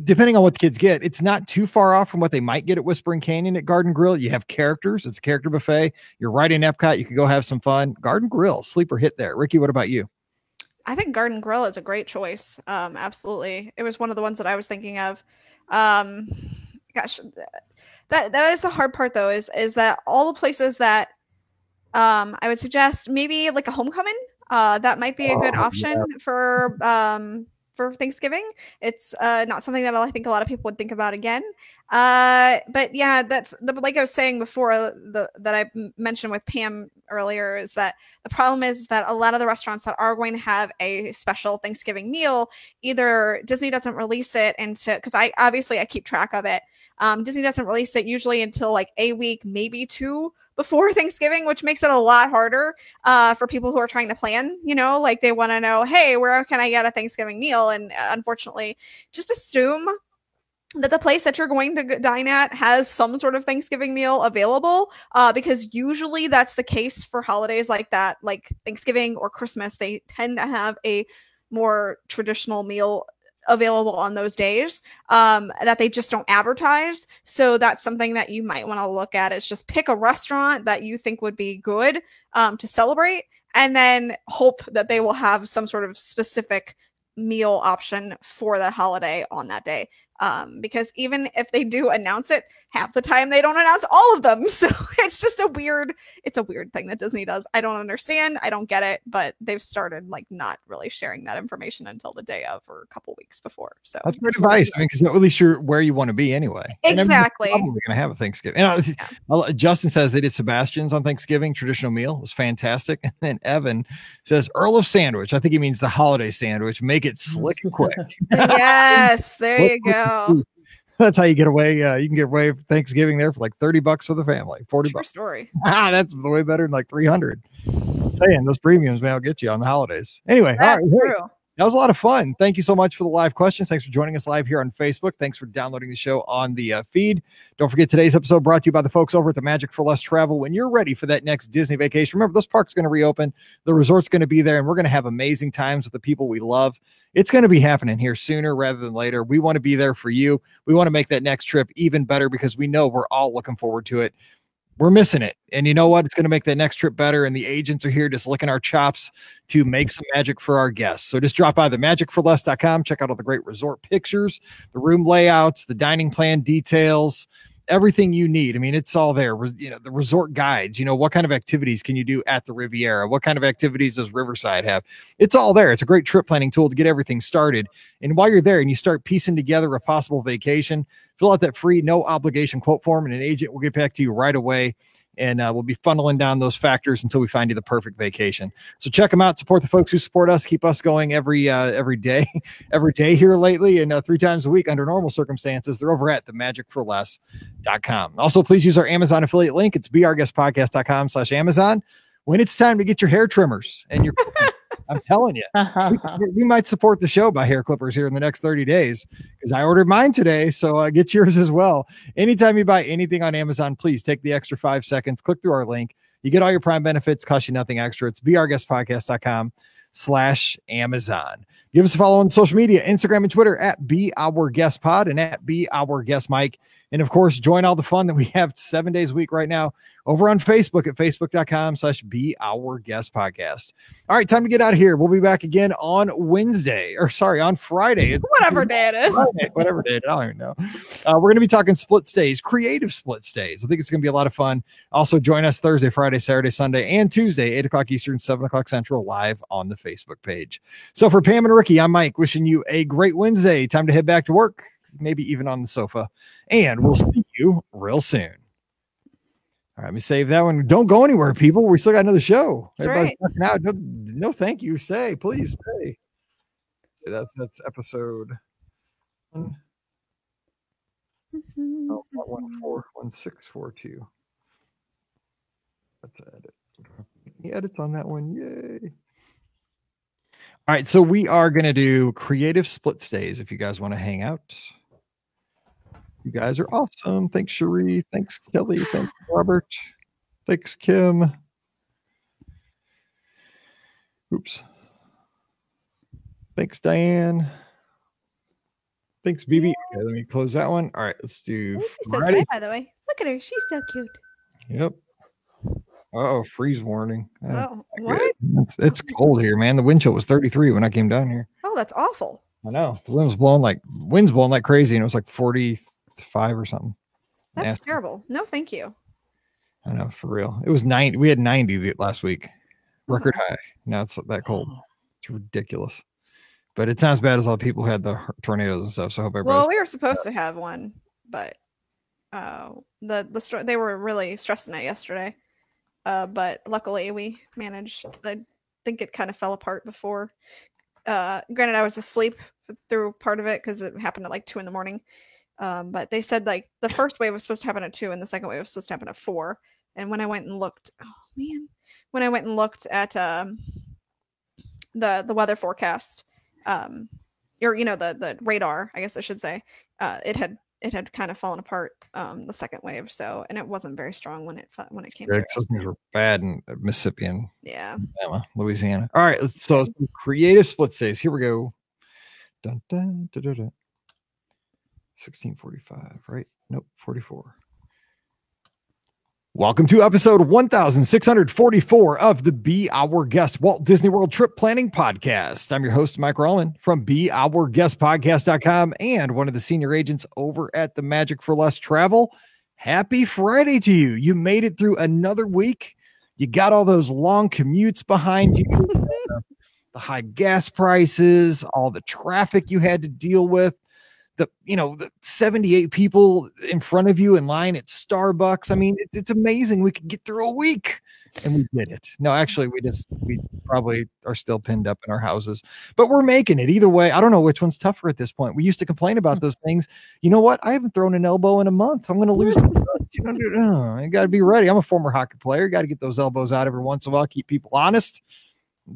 depending on what the kids get. It's not too far off from what they might get at Whispering Canyon at Garden Grill. You have characters. It's a character buffet. You're right in Epcot. You could go have some fun. Garden Grill, sleeper hit there. Rikki, what about you? I think Garden Grill is a great choice. Absolutely. It was one of the ones that I was thinking of. Gosh, that is the hard part though, is that all the places that I would suggest maybe like a homecoming, that might be a good option for Thanksgiving. It's not something that I think a lot of people would think about again. But yeah, like I was saying before, that I mentioned with Pam earlier, is that the problem is that a lot of the restaurants that are going to have a special Thanksgiving meal, either Disney doesn't release it because I keep track of it. Disney doesn't release it usually until like a week, maybe 2 before Thanksgiving, which makes it a lot harder for people who are trying to plan, like they want to know, hey, where can I get a Thanksgiving meal? And unfortunately, just assume that the place that you're going to dine at has some sort of Thanksgiving meal available, because usually that's the case for holidays like that, like Thanksgiving or Christmas. They tend to have a more traditional meal available on those days that they just don't advertise. So that's something that you might want to look at. It's just pick a restaurant that you think would be good to celebrate, and then hope that they will have some sort of specific meal option for the holiday on that day. Because even if they do announce it, half the time they don't announce all of them. So it's just a weird thing that Disney does. I don't understand. I don't get it, but they've started like not really sharing that information until the day of or a couple weeks before. So that's great advice. I mean, because at least you're where you want to be anyway. Exactly. And probably going to have a Thanksgiving. Justin says they did Sebastian's on Thanksgiving, traditional meal. It was fantastic. And then Evan says Earl of Sandwich. I think he means the holiday sandwich. Make it slick and quick. Yes, there you go. That's how you get away. You can get away with Thanksgiving there for like $30 for the family, $40. True story. That's way better than like $300. Saying those premiums may get you on the holidays. Anyway, That's all right. true. Hey, that was a lot of fun. Thank you so much for the live questions. Thanks for joining us live here on Facebook. Thanks for downloading the show on the feed. Don't forget today's episode brought to you by the folks over at the Magic for Less Travel. When you're ready for that next Disney vacation, remember those parks are going to reopen. The resort's going to be there, and we're going to have amazing times with the people we love. It's going to be happening here sooner rather than later. We want to be there for you. We want to make that next trip even better because we know we're all looking forward to it. We're missing it. And you know what? It's going to make that next trip better. And the agents are here just licking our chops to make some magic for our guests. So just drop by the magicforless.com. Check out all the great resort pictures, the room layouts, the dining plan details, everything you need. I mean, it's all there. You know, the resort guides, what kind of activities can you do at the Riviera? What kind of activities does Riverside have? It's all there. It's a great trip planning tool to get everything started. And while you're there and you start piecing together a possible vacation, fill out that free, no obligation quote form, and an agent will get back to you right away. And we'll be funneling down those factors until we find you the perfect vacation. So check them out. Support the folks who support us. Keep us going every day here lately, and 3 times a week under normal circumstances. They're over at themagicforless.com. Also, please use our Amazon affiliate link. It's beourguestpodcast.com/Amazon. When it's time to get your hair trimmers and your I'm telling you, we might support the show by hair clippers here in the next 30 days because I ordered mine today. So get yours as well. Anytime you buy anything on Amazon, please take the extra 5 seconds, click through our link. You get all your Prime benefits, cost you nothing extra. It's beourguestpodcast.com/Amazon. Give us a follow on social media, Instagram and Twitter at @BeOurGuestPod and at @BeOurGuestMike. And of course, join all the fun that we have 7 days a week right now over on Facebook at facebook.com/BeOurGuestPodcast. All right, time to get out of here. We'll be back again on Friday. Whatever day it is. Friday, whatever day. I don't even know. We're going to be talking split stays, creative split stays. I think it's going to be a lot of fun. Also, join us Thursday, Friday, Saturday, Sunday, and Tuesday, 8 o'clock Eastern, 7 o'clock Central, live on the Facebook page. So for Pam and Rikki, I'm Mike, wishing you a great Wednesday. Time to head back to work, maybe even on the sofa. And we'll see you real soon. All right, let me save that one. Don't go anywhere, people. We still got another show. That's right. Out. No, thank you. Please stay. That's episode 1642. Let's edit. Any edits on that one? Yay. All right, so we are going to do creative split stays if you guys want to hang out. You guys are awesome. Thanks, Cherie. Thanks, Kelly. Thanks, Robert. Thanks, Kim. Oops. Thanks, Diane. Thanks, BB. Okay, let me close that one. All right, let's do Friday. By the way, look at her. She's so cute. Yep. Oh, freeze warning. Oh, what? It's cold here, man. The wind chill was 33 when I came down here. Oh, that's awful. I know. The wind's blowing like crazy, and it was like 45 or something. That's nasty. terrible. No, thank you. I know, for real. It was 90. We had 90 last week. Record high. Now it's that cold. It's ridiculous. But it's not as bad as all the people who had the tornadoes and stuff. So I hope everybody. Well, we were supposed to have one, but they were really stressing it yesterday. But luckily we managed. I think it kind of fell apart before. Granted, I was asleep through part of it because it happened at like 2 a.m. But they said like the first wave was supposed to happen at 2 and the second wave was supposed to happen at 4. And when I went and looked, at the weather forecast, or the radar, I guess I should say, it had kind of fallen apart the second wave. So, and it wasn't very strong when it came. Yeah, those things were bad in Mississippi and Alabama, Louisiana. All right, so creative split stays. Here we go. Dun, dun, dun, dun, dun. 1645, right? Nope, 44. Welcome to episode 1644 of the Be Our Guest Walt Disney World Trip Planning Podcast. I'm your host, Mike Rollman from BeOurGuestPodcast.com and one of the senior agents over at the Magic for Less Travel. Happy Friday to you. You made it through another week. You got all those long commutes behind you, the high gas prices, all the traffic you had to deal with. The 78 people in front of you in line at Starbucks. I mean, it's amazing. We could get through a week and we did it. No, actually, we probably are still pinned up in our houses, but we're making it either way. I don't know which one's tougher at this point. We used to complain about those things. You know what? I haven't thrown an elbow in a month. I'm going to lose. You got to be ready. I'm a former hockey player. Got to get those elbows out every once in a while. Keep people honest.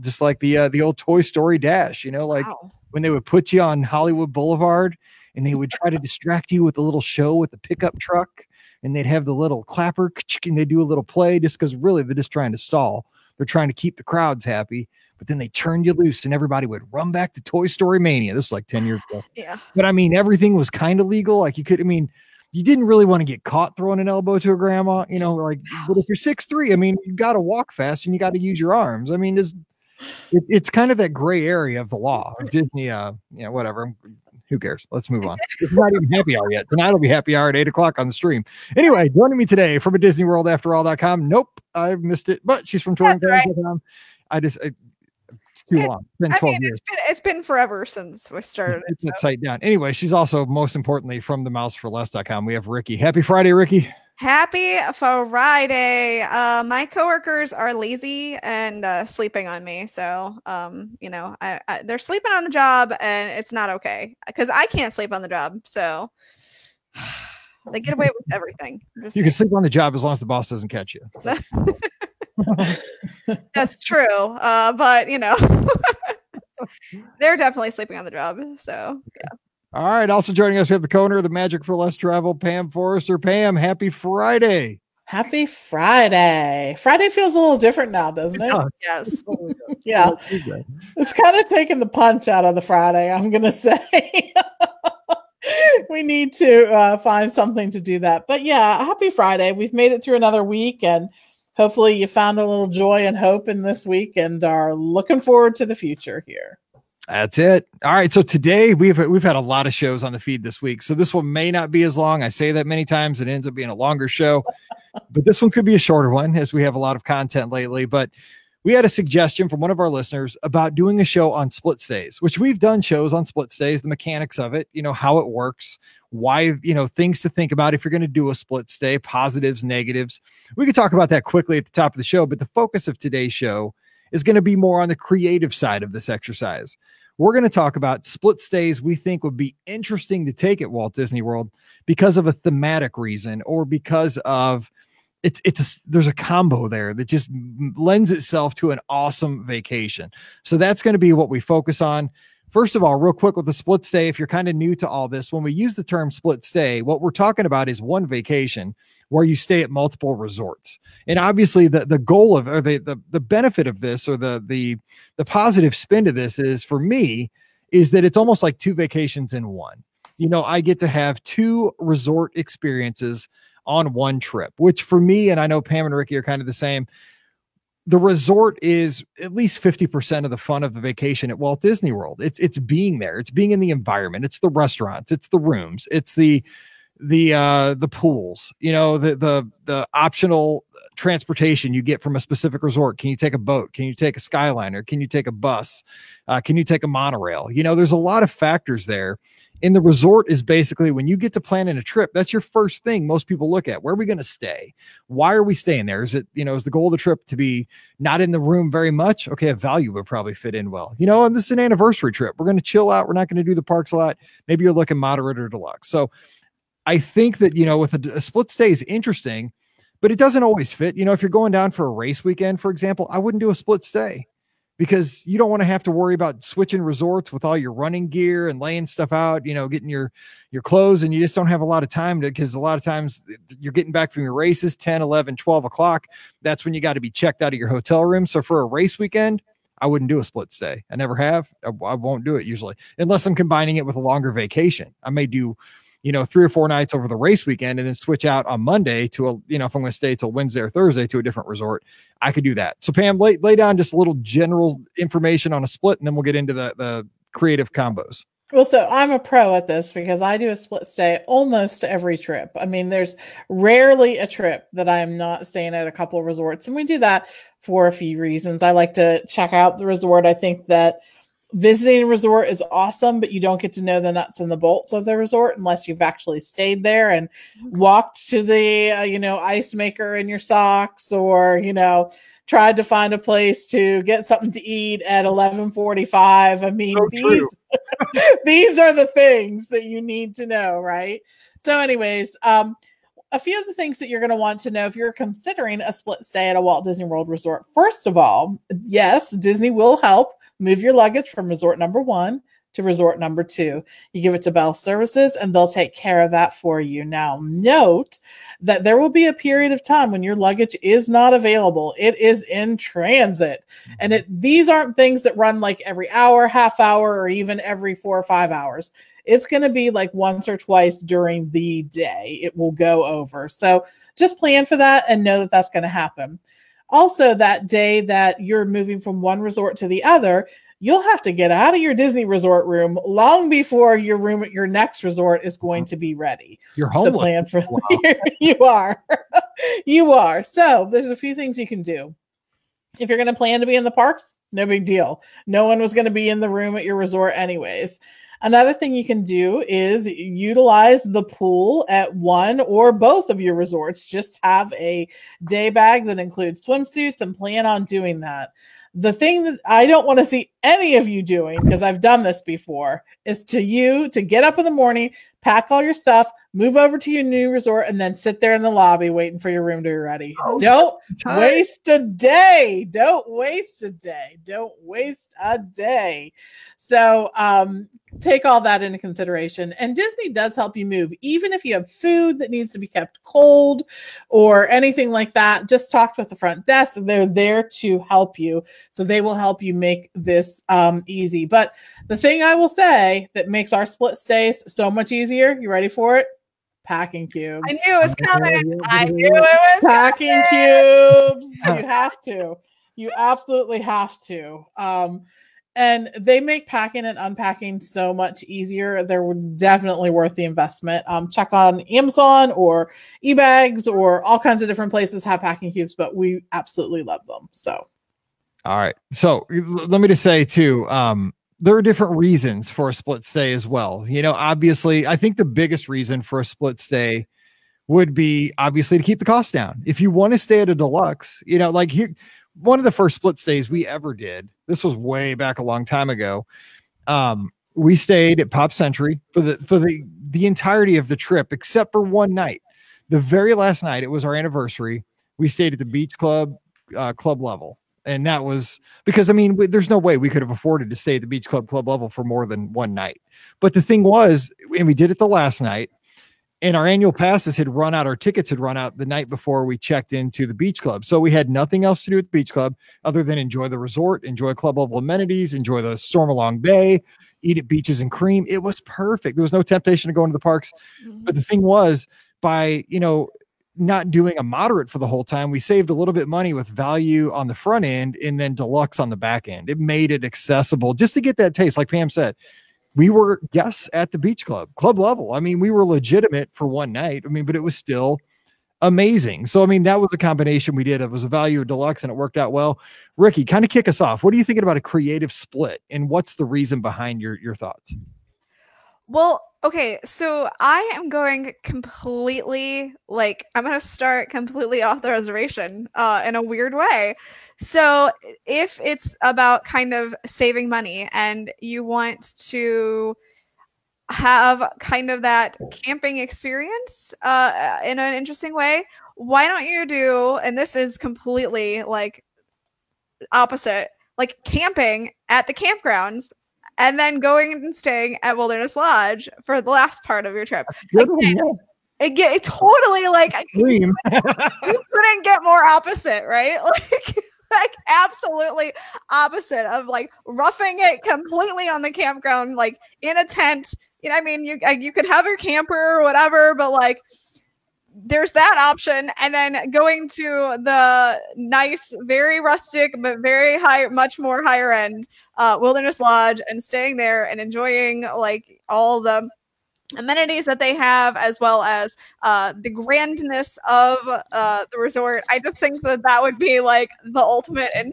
Just like the old Toy Story Dash, when they would put you on Hollywood Boulevard and they would try to distract you with a little show with the pickup truck, and they'd have the little clapper and they do a little play just because really they're just trying to stall. They're trying to keep the crowds happy, but then they turned you loose and everybody would run back to Toy Story Mania. This was like 10 years ago. Yeah. But I mean, everything was kind of legal. You didn't really want to get caught throwing an elbow to a grandma, but if you're 6'3", you got to walk fast and you got to use your arms. It's kind of that gray area of the law of Disney. Whatever. Who cares? Let's move on. It's not even happy hour yet. Tonight will be happy hour at 8:00 on the stream. Anyway, joining me today from a Disney World After All.com. Nope, I missed it, but she's from touring.com. It's too long. It's been 12 years. It's been forever since we started. It's that site down. Anyway, she's also most importantly from the mouseforless.com. We have Rikki. Happy Friday, Rikki. Happy Friday. My coworkers are lazy and sleeping on me. So, they're sleeping on the job and it's not okay because I can't sleep on the job. So they get away with everything. You can sleep on the job as long as the boss doesn't catch you. That's true. But they're definitely sleeping on the job. So, yeah. All right. Also joining us, we have the Kona of the Magic for Less Travel, Pam Forrester. Pam, happy Friday. Happy Friday. Friday feels a little different now, doesn't it? Yes. Yeah. It's kind of taking the punch out of the Friday, I'm going to say. We need to find something to do that. But yeah, happy Friday. We've made it through another week, and hopefully you found a little joy and hope in this week and are looking forward to the future here. That's it. All right. So today we've had a lot of shows on the feed this week. So this one may not be as long. I say that many times. It ends up being a longer show, but this one could be a shorter one as we have a lot of content lately. But we had a suggestion from one of our listeners about doing a show on split stays, which we've done shows on split stays, the mechanics of it, how it works, why, things to think about if you're going to do a split stay, positives, negatives. We could talk about that quickly at the top of the show, but the focus of today's show is going to be more on the creative side of this exercise. We're going to talk about split stays we think would be interesting to take at Walt Disney World because of a thematic reason or because of there's a combo there that just lends itself to an awesome vacation. So that's going to be what we focus on. First of all, real quick with the split stay, if you're kind of new to all this, when we use the term split stay, what we're talking about is one vacation where you stay at multiple resorts. And obviously the goal of, or the benefit of this, or the positive spin to this is, for me, is that it's almost like two vacations in one. I get to have two resort experiences on one trip, which for me, and I know Pam and Rikki are kind of the same, the resort is at least 50% of the fun of the vacation at Walt Disney World. It's being there. It's being in the environment. It's the restaurants. It's the rooms. It's the pools, the optional transportation you get from a specific resort. Can you take a boat? Can you take a Skyliner? Can you take a bus? Can you take a monorail? There's a lot of factors there. And the resort is basically, when you get to planning a trip, that's your first thing most people look at. Where are we going to stay? Why are we staying there? Is it, is the goal of the trip to be not in the room very much? Okay, a value would probably fit in well. And this is an anniversary trip. We're going to chill out. We're not going to do the parks a lot. Maybe you're looking moderate or deluxe. So I think that, with a split stay is interesting, but it doesn't always fit. If you're going down for a race weekend, for example, I wouldn't do a split stay because you don't want to have to worry about switching resorts with all your running gear and laying stuff out, getting your clothes, and you just don't have a lot of time because a lot of times you're getting back from your races 10, 11, 12 o'clock. That's when you got to be checked out of your hotel room. So for a race weekend, I wouldn't do a split stay. I never have. I won't do it usually, unless I'm combining it with a longer vacation. I may do 3 or 4 nights over the race weekend and then switch out on Monday to if I'm going to stay till Wednesday or Thursday to a different resort, I could do that. So Pam, lay down just a little general information on a split, and then we'll get into the creative combos. Well, so I'm a pro at this because I do a split stay almost every trip. I mean, there's rarely a trip that I am not staying at a couple of resorts, and we do that for a few reasons. I like to check out the resort. I think that visiting a resort is awesome, but you don't get to know the nuts and the bolts of the resort unless you've actually stayed there and walked to the, ice maker in your socks, or, tried to find a place to get something to eat at 11:45. I mean, these are the things that you need to know, right? So anyways, a few of the things that you're going to want to know if you're considering a split stay at a Walt Disney World resort. First of all, yes, Disney will help move your luggage from resort number 1 to resort number 2. You give it to Bell Services and they'll take care of that for you. Now, note that there will be a period of time when your luggage is not available. It is in transit. And these aren't things that run like every hour, half hour, or even every 4 or 5 hours. It's going to be like once or twice during the day. It will go over. So just plan for that and know that that's going to happen. Also, that day that you're moving from one resort to the other, you'll have to get out of your Disney resort room long before your room at your next resort is going to be ready. You're homeless. So plan for you are. You are. So there's a few things you can do. If you're going to plan to be in the parks, no big deal. No one was going to be in the room at your resort anyways. Another thing you can do is utilize the pool at one or both of your resorts. Just have a day bag that includes swimsuits and plan on doing that. The thing that I don't want to see any of you doing, because I've done this before, is to get up in the morning, pack all your stuff, move over to your new resort, and then sit there in the lobby waiting for your room to be ready. Don't waste a day. Don't waste a day. Don't waste a day. So take all that into consideration. And Disney does help you move. Even if you have food that needs to be kept cold or anything like that, just talk with the front desk. They're there to help you. So they will help you make this easy. But the thing I will say that makes our split stays so much easier, you ready for it? Packing cubes. I knew it was coming. I knew it was packing cubes. You have to. You absolutely have to. And they make packing and unpacking so much easier. They're definitely worth the investment. Check on Amazon or eBags or all kinds of different places have packing cubes, but we absolutely love them. So, all right. So let me just say too, there are different reasons for a split stay as well. Obviously, I think the biggest reason for a split stay would be obviously to keep the cost down. If you want to stay at a deluxe, like here, one of the first split stays we ever did, this was way back a long time ago. We stayed at Pop Century for the entirety of the trip, except for one night. The very last night, it was our anniversary. We stayed at the Beach Club level. And that was because, there's no way we could have afforded to stay at the Beach Club level for more than one night. But the thing was, and we did it the last night, and our annual passes had run out. Our tickets had run out the night before we checked into the Beach Club. So we had nothing else to do at the Beach Club other than enjoy the resort, enjoy club level amenities, enjoy the Stormalong Bay, eat at Beaches and Cream. It was perfect. There was no temptation to go into the parks. Mm-hmm. But the thing was, by, not doing a moderate for the whole time, we saved a little bit of money with value on the front end and then deluxe on the back end. It made it accessible just to get that taste. Like Pam said, we were guests at the Beach Club level. We were legitimate for one night. But it was still amazing. So, that was a combination we did. It was a value of deluxe and it worked out well. Rikki, kind of kick us off. What are you thinking about a creative split and what's the reason behind your thoughts? Well, okay, so I am going completely, I'm going to start completely off the reservation in a weird way. So if it's about kind of saving money and you want to have kind of that camping experience in an interesting way, why don't you do, and this is completely opposite, camping at the campgrounds and then going and staying at Wilderness Lodge for the last part of your trip. It totally you couldn't get more opposite, right? Absolutely opposite of roughing it completely on the campground, in a tent, you know, I mean, you could have your camper or whatever, but like, there's that option, and then going to the nice, very rustic but very high, much more higher end Wilderness Lodge, and staying there and enjoying like all the amenities that they have, as well as the grandness of the resort. I just think that would be like the ultimate in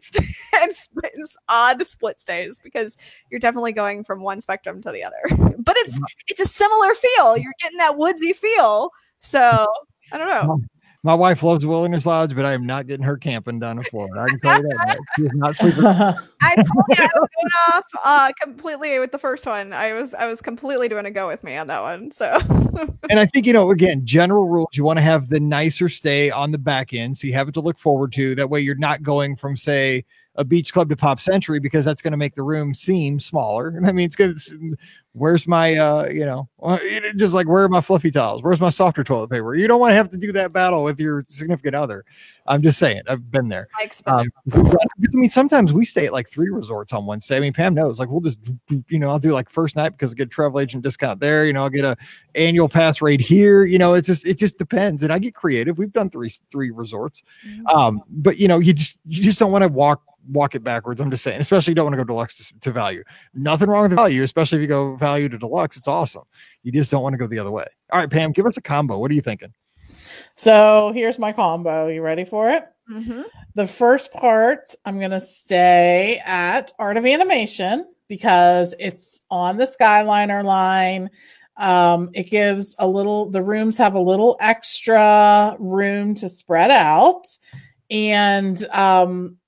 odd split stays, because you're definitely going from one spectrum to the other. But it's a similar feel. You're getting that woodsy feel. So I don't know. My wife loves Wilderness Lodge, but I am not getting her camping down in Florida. I can tell you that. She is not sleeping. I told you I was going off completely with the first one. I was completely doing a go with me on that one. So, and I think, again, general rules, you want to have the nicer stay on the back end, so you have it to look forward to. That way, you're not going from, say, a beach club to Pop Century, because that's going to make the room seem smaller. I mean, it's good. Where's my, just like, where are my fluffy towels? Where's my softer toilet paper? You don't want to have to do that battle with your significant other. I'm just saying, I've been there. I mean, sometimes we stay at like 3 resorts on one stay. I mean, Pam knows, like, we'll just, I'll do like first night because I get a travel agent discount there. I'll get a annual pass rate here. It just depends. And I get creative. We've done three resorts. But you just don't want to walk it backwards. I'm just saying, especially you don't want to go deluxe to value. Nothing wrong with the value, especially if you go value to deluxe. It's awesome. You just don't want to go the other way. All right, Pam, give us a combo. What are you thinking? So here's my combo. You ready for it? Mm-hmm. The first part, I'm going to stay at Art of Animation because it's on the Skyliner line. It gives the rooms have a little extra room to spread out, and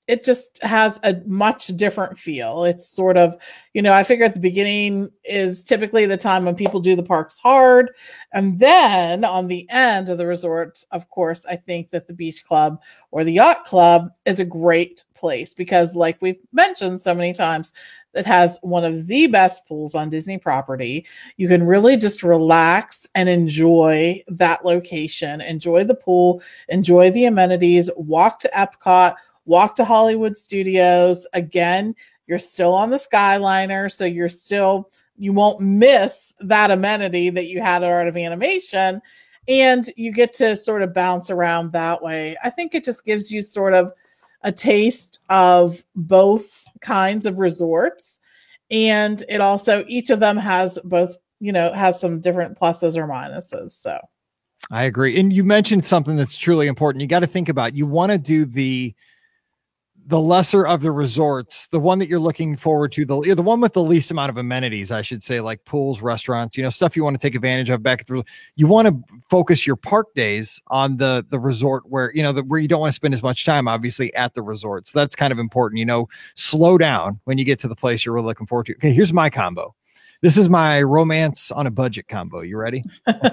it just has a much different feel. It's sort of, I figure at the beginning is typically the time when people do the parks hard. And then on the end of the resort, of course, I think that the beach club or the yacht club is a great place because, like we've mentioned so many times, it has one of the best pools on Disney property. You can really just relax and enjoy that location, enjoy the pool, enjoy the amenities, walk to Epcot, walk to Hollywood Studios. Again, you're still on the Skyliner, so you won't miss that amenity that you had at Art of Animation, and you get to sort of bounce around that way. I think it just gives you sort of a taste of both kinds of resorts, and it also, each of them has both, has some different pluses or minuses. So I agree. And you mentioned something that's truly important. You got to think about, you want to do the lesser of the resorts, the one that you're looking forward to, the one with the least amount of amenities, I should say, like pools, restaurants, stuff you want to take advantage of back through. You want to focus your park days on the resort where, where you don't want to spend as much time, obviously, at the resort. So that's kind of important, slow down when you get to the place you're really looking forward to. Okay, here's my combo. This is my romance on a budget combo. You ready?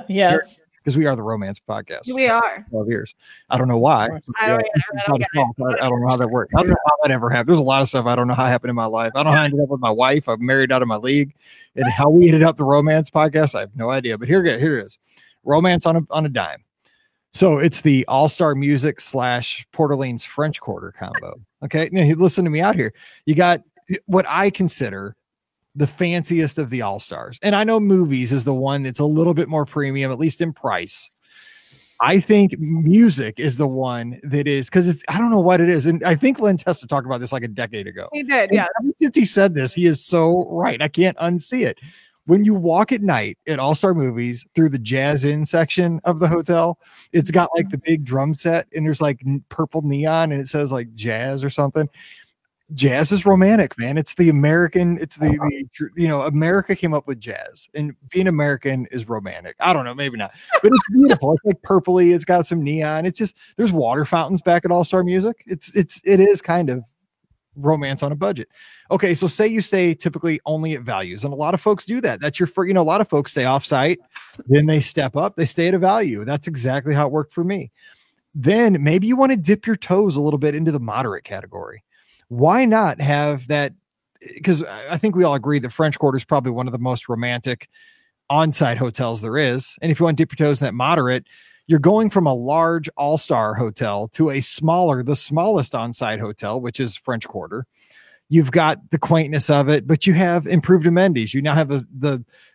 Yes. Because we are the romance podcast. We are. 12 years. I don't know why. I don't know how that worked. I don't know how that ever happened. There's a lot of stuff I don't know how happened in my life. I don't know how I ended up with my wife. I'm married out of my league. And how we ended up the romance podcast, I have no idea. But here it is. Romance on a dime. So it's the All-Star Music / Port Orleans French Quarter combo. Okay. Now, listen to me out here. You got what I consider the fanciest of the all-stars. And I know movies is the one that's a little bit more premium, at least in price. I think music is the one that is, because I don't know what it is. And I think Len Testa talked about this like a decade ago. He did, yeah. And since he said this, he is so right. I can't unsee it. When you walk at night at All-Star Movies through the Jazz Inn section of the hotel, it's got like the big drum set and there's like purple neon and it says like jazz or something. Jazz is romantic, man. It's the American. It's the America came up with jazz, and being American is romantic. I don't know, maybe not, but it's beautiful. It's like purpley. It's got some neon. It's just, there's water fountains back at All-Star Music. It is kind of romance on a budget. Okay, so say you stay typically only at values, and a lot of folks do that. That's your a lot of folks stay off site, then they step up, they stay at a value. That's exactly how it worked for me. Then maybe you want to dip your toes a little bit into the moderate category. Why not have that? Because I think we all agree that French Quarter is probably one of the most romantic on-site hotels there is. And if you want to dip your toes in that moderate, you're going from a large all-star hotel to the smallest on-site hotel, which is French Quarter. You've got the quaintness of it, but you have improved amenities. You now have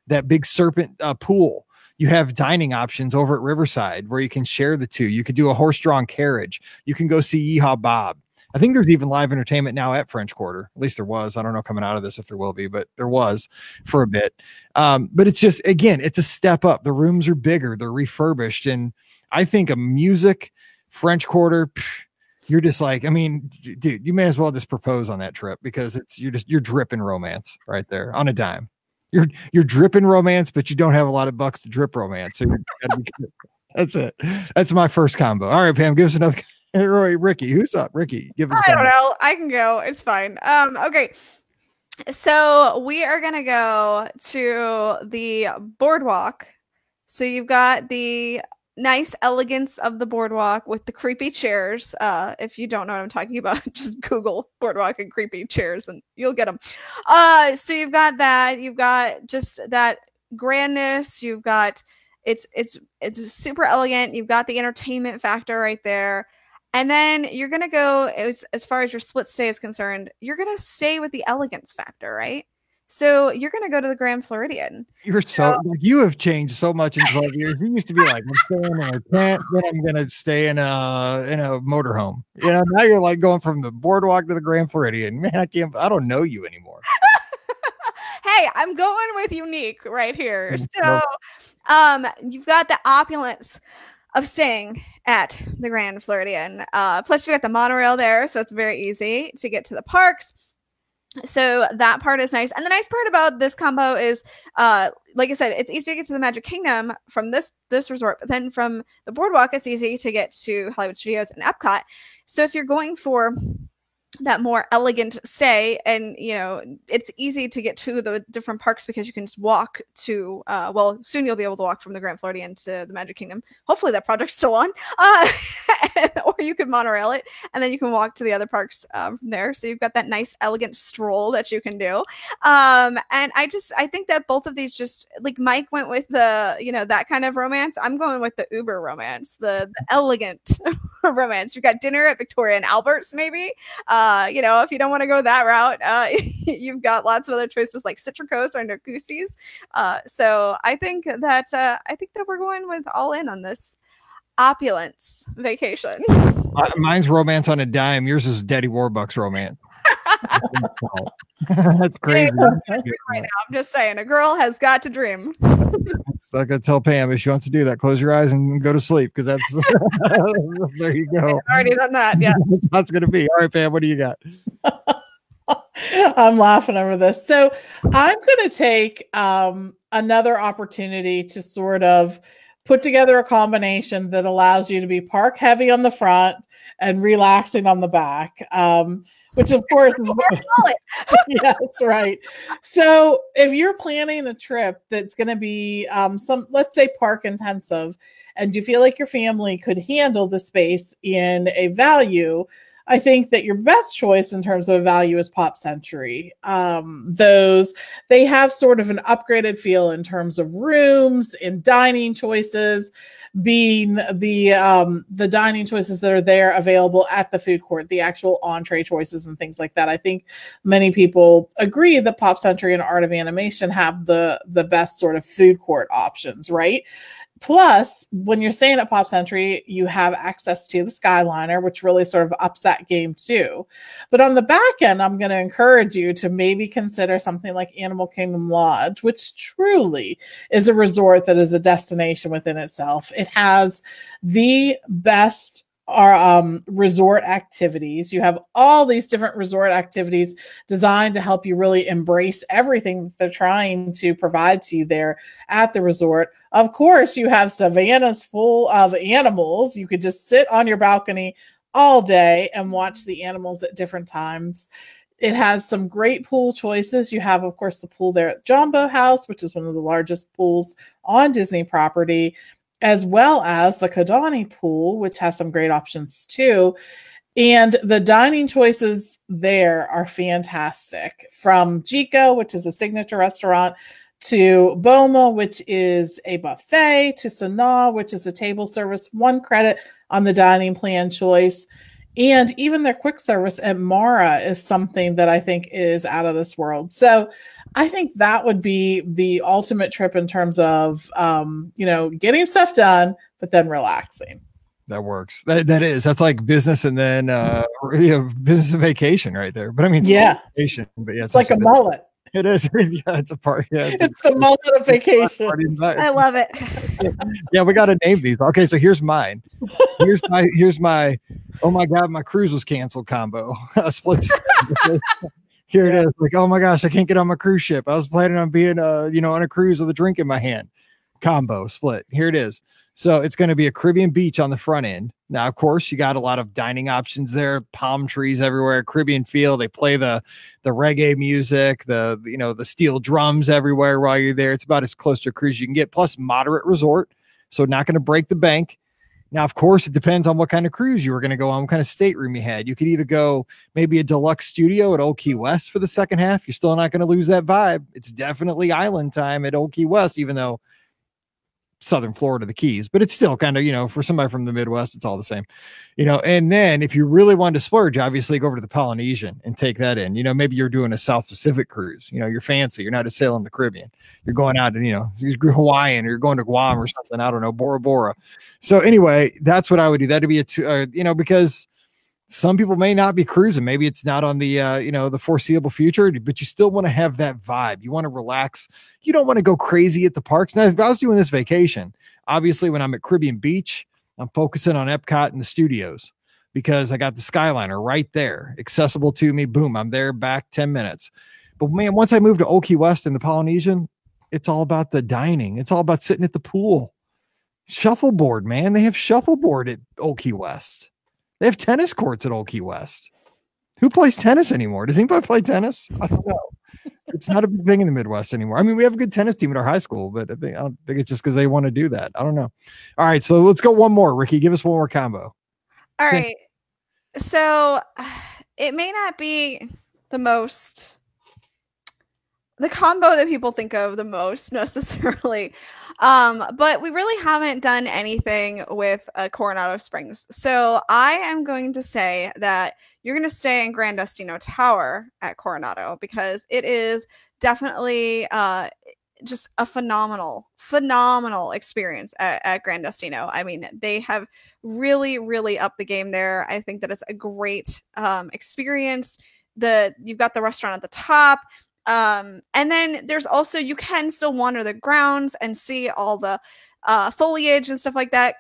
that big serpent pool. You have dining options over at Riverside where you can share the two. You could do a horse-drawn carriage. You can go see Yeehaw Bob. I think there's even live entertainment now at French Quarter. At least there was. I don't know coming out of this if there will be, but there was for a bit. But it's just, again, it's a step up. The rooms are bigger. They're refurbished. And I think a music French Quarter, you're just like, I mean, dude, you may as well just propose on that trip because you're dripping romance right there on a dime. You're dripping romance, but you don't have a lot of bucks to drip romance. So that's it. That's my first combo. All right, Pam, give us another. Rikki, who's up? Rikki, give us. I don't know. I can go. It's fine. Okay. So we are gonna go to the boardwalk. So you've got the nice elegance of the boardwalk with the creepy chairs. If you don't know what I'm talking about, just Google boardwalk and creepy chairs and you'll get them. So you've got that. You've got just that grandness. You've got it's super elegant. You've got the entertainment factor right there. And then you're going to go, as far as your split stay is concerned, you're going to stay with the elegance factor, right? So you're going to go to the Grand Floridian. You have changed so much in 12 years. You used to be like, I'm staying in a tent, then I'm going to stay in a motorhome. You know, now you're like going from the boardwalk to the Grand Floridian. Man, I don't know you anymore. Hey, I'm going with unique right here. So you've got the opulence of staying at the Grand Floridian. Plus you got the monorail there, so it's very easy to get to the parks. So that part is nice. And the nice part about this combo is, like I said, it's easy to get to the Magic Kingdom from this resort, but then from the boardwalk, it's easy to get to Hollywood Studios and Epcot. So if you're going for that more elegant stay, and you know it's easy to get to the different parks because you can just walk to soon you'll be able to walk from the Grand Floridian to the Magic Kingdom. Hopefully that project's still on, or you can monorail it and then you can walk to the other parks from there. So you've got that nice elegant stroll that you can do. And I think that both of these, just like Mike went with the that kind of romance, I'm going with the Uber romance, the elegant romance. You've got dinner at Victoria and Albert's maybe. If you don't want to go that route, you've got lots of other choices like Citricos or Narcoossee's. So I think that we're going with all in on this opulence vacation. Mine's romance on a dime. Yours is Daddy Warbucks romance. That's crazy. Right now, I'm just saying, a girl has got to dream. It's like I tell Pam, if she wants to do that, close your eyes and go to sleep, because that's there you go. I've already done that. Yeah, that's gonna be all right. Pam, what do you got? I'm laughing over this. So I'm going to take another opportunity to sort of put together a combination that allows you to be park heavy on the front and relaxing on the back, which of course is yeah, that's right. So if you're planning a trip that's going to be let's say park intensive, and you feel like your family could handle the space in a value, I think that your best choice in terms of a value is Pop Century. They have sort of an upgraded feel in terms of rooms and dining choices, being the dining choices that are there available at the food court, the actual entree choices and things like that. I think many people agree that Pop Century and Art of Animation have the best sort of food court options, right? Plus, when you're staying at Pop Century, you have access to the Skyliner, which really sort of ups that game too. But on the back end, I'm going to encourage you to maybe consider something like Animal Kingdom Lodge, which truly is a resort that is a destination within itself. It has the best resort activities. You have all these different resort activities designed to help you really embrace everything that they're trying to provide to you there at the resort. Of course, you have savannas full of animals. You could just sit on your balcony all day and watch the animals at different times. It has some great pool choices. You have, of course, the pool there at Jumbo House, which is one of the largest pools on Disney property, as well as the Kidani pool, which has some great options too. And the dining choices there are fantastic. From Chico, which is a signature restaurant, to Boma, which is a buffet, to Sanaa, which is a table service, 1 credit on the dining plan choice. And even their quick service at Mara is something that I think is out of this world. So I think that would be the ultimate trip in terms of, getting stuff done, but then relaxing. That works. That's like business and then business and vacation right there. But I mean, it's vacation, but yeah, it's like a mullet. It is. Yeah, it's a part. Yeah, it's the mullet of vacation. I love it. Yeah, we got to name these. Okay, so here's mine. Here's my. Oh my God, my cruise was canceled combo. A split. Here it is. Like, oh my gosh, I can't get on my cruise ship. I was planning on being on a cruise with a drink in my hand. Combo split. Here it is. So it's going to be a Caribbean beach on the front end. Now, of course, you got a lot of dining options there, palm trees everywhere, Caribbean feel. They play the reggae music, the steel drums everywhere while you're there. It's about as close to a cruise you can get, plus moderate resort. So not going to break the bank. Now, of course, it depends on what kind of cruise you were going to go on, what kind of stateroom you had. You could either go maybe a deluxe studio at Old Key West for the second half. You're still not going to lose that vibe. It's definitely island time at Old Key West, even though Southern Florida, the Keys, but it's still kind of, for somebody from the Midwest, it's all the same, and then if you really want to splurge, obviously go over to the Polynesian and take that in, maybe you're doing a South Pacific cruise, you're fancy. You're not just sailing the Caribbean. You're going out and, you're Hawaiian or you're going to Guam or something. I don't know, Bora Bora. So anyway, that's what I would do. That'd be because some people may not be cruising. Maybe it's not on the, the foreseeable future, but you still want to have that vibe. You want to relax. You don't want to go crazy at the parks. Now, if I was doing this vacation, obviously when I'm at Caribbean Beach, I'm focusing on Epcot and the studios because I got the Skyliner right there, accessible to me. Boom, I'm there, back 10 minutes. But man, once I moved to Old Key West in the Polynesian, it's all about the dining. It's all about sitting at the pool. Shuffleboard, man. They have shuffleboard at Old Key West. They have tennis courts at Old Key West. Who plays tennis anymore? Does anybody play tennis? I don't know. It's not a big thing in the Midwest anymore. I mean, we have a good tennis team at our high school, but I don't think it's just because they want to do that. I don't know. All right, so let's go one more. Rikki, give us one more combo. All right. So it may not be the combo that people think of the most necessarily. But we really haven't done anything with Coronado Springs. So I am going to say that you're going to stay in Grand Destino Tower at Coronado because it is definitely just a phenomenal experience at Grand Destino. I mean, they have really, really upped the game there. I think that it's a great experience. You've got the restaurant at the top. And then there's also, you can still wander the grounds and see all the foliage and stuff like that.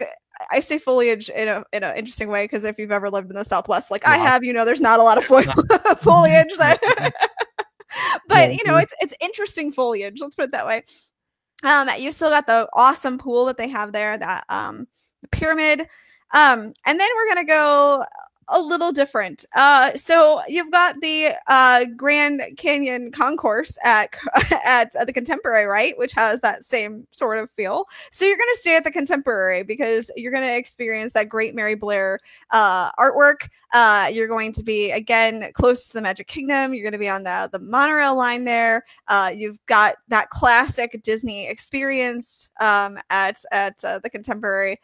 I say foliage in an interesting way because if you've ever lived in the Southwest, like I have, there's not a lot of foliage there. But it's interesting foliage. Let's put it that way. You still got the awesome pool that they have there, that the pyramid. And then we're gonna go a little different. So you've got the Grand Canyon Concourse at the Contemporary, right? Which has that same sort of feel. So you're going to stay at the Contemporary because you're going to experience that great Mary Blair artwork. You're going to be, again, close to the Magic Kingdom. You're going to be on the monorail line there. You've got that classic Disney experience at the Contemporary.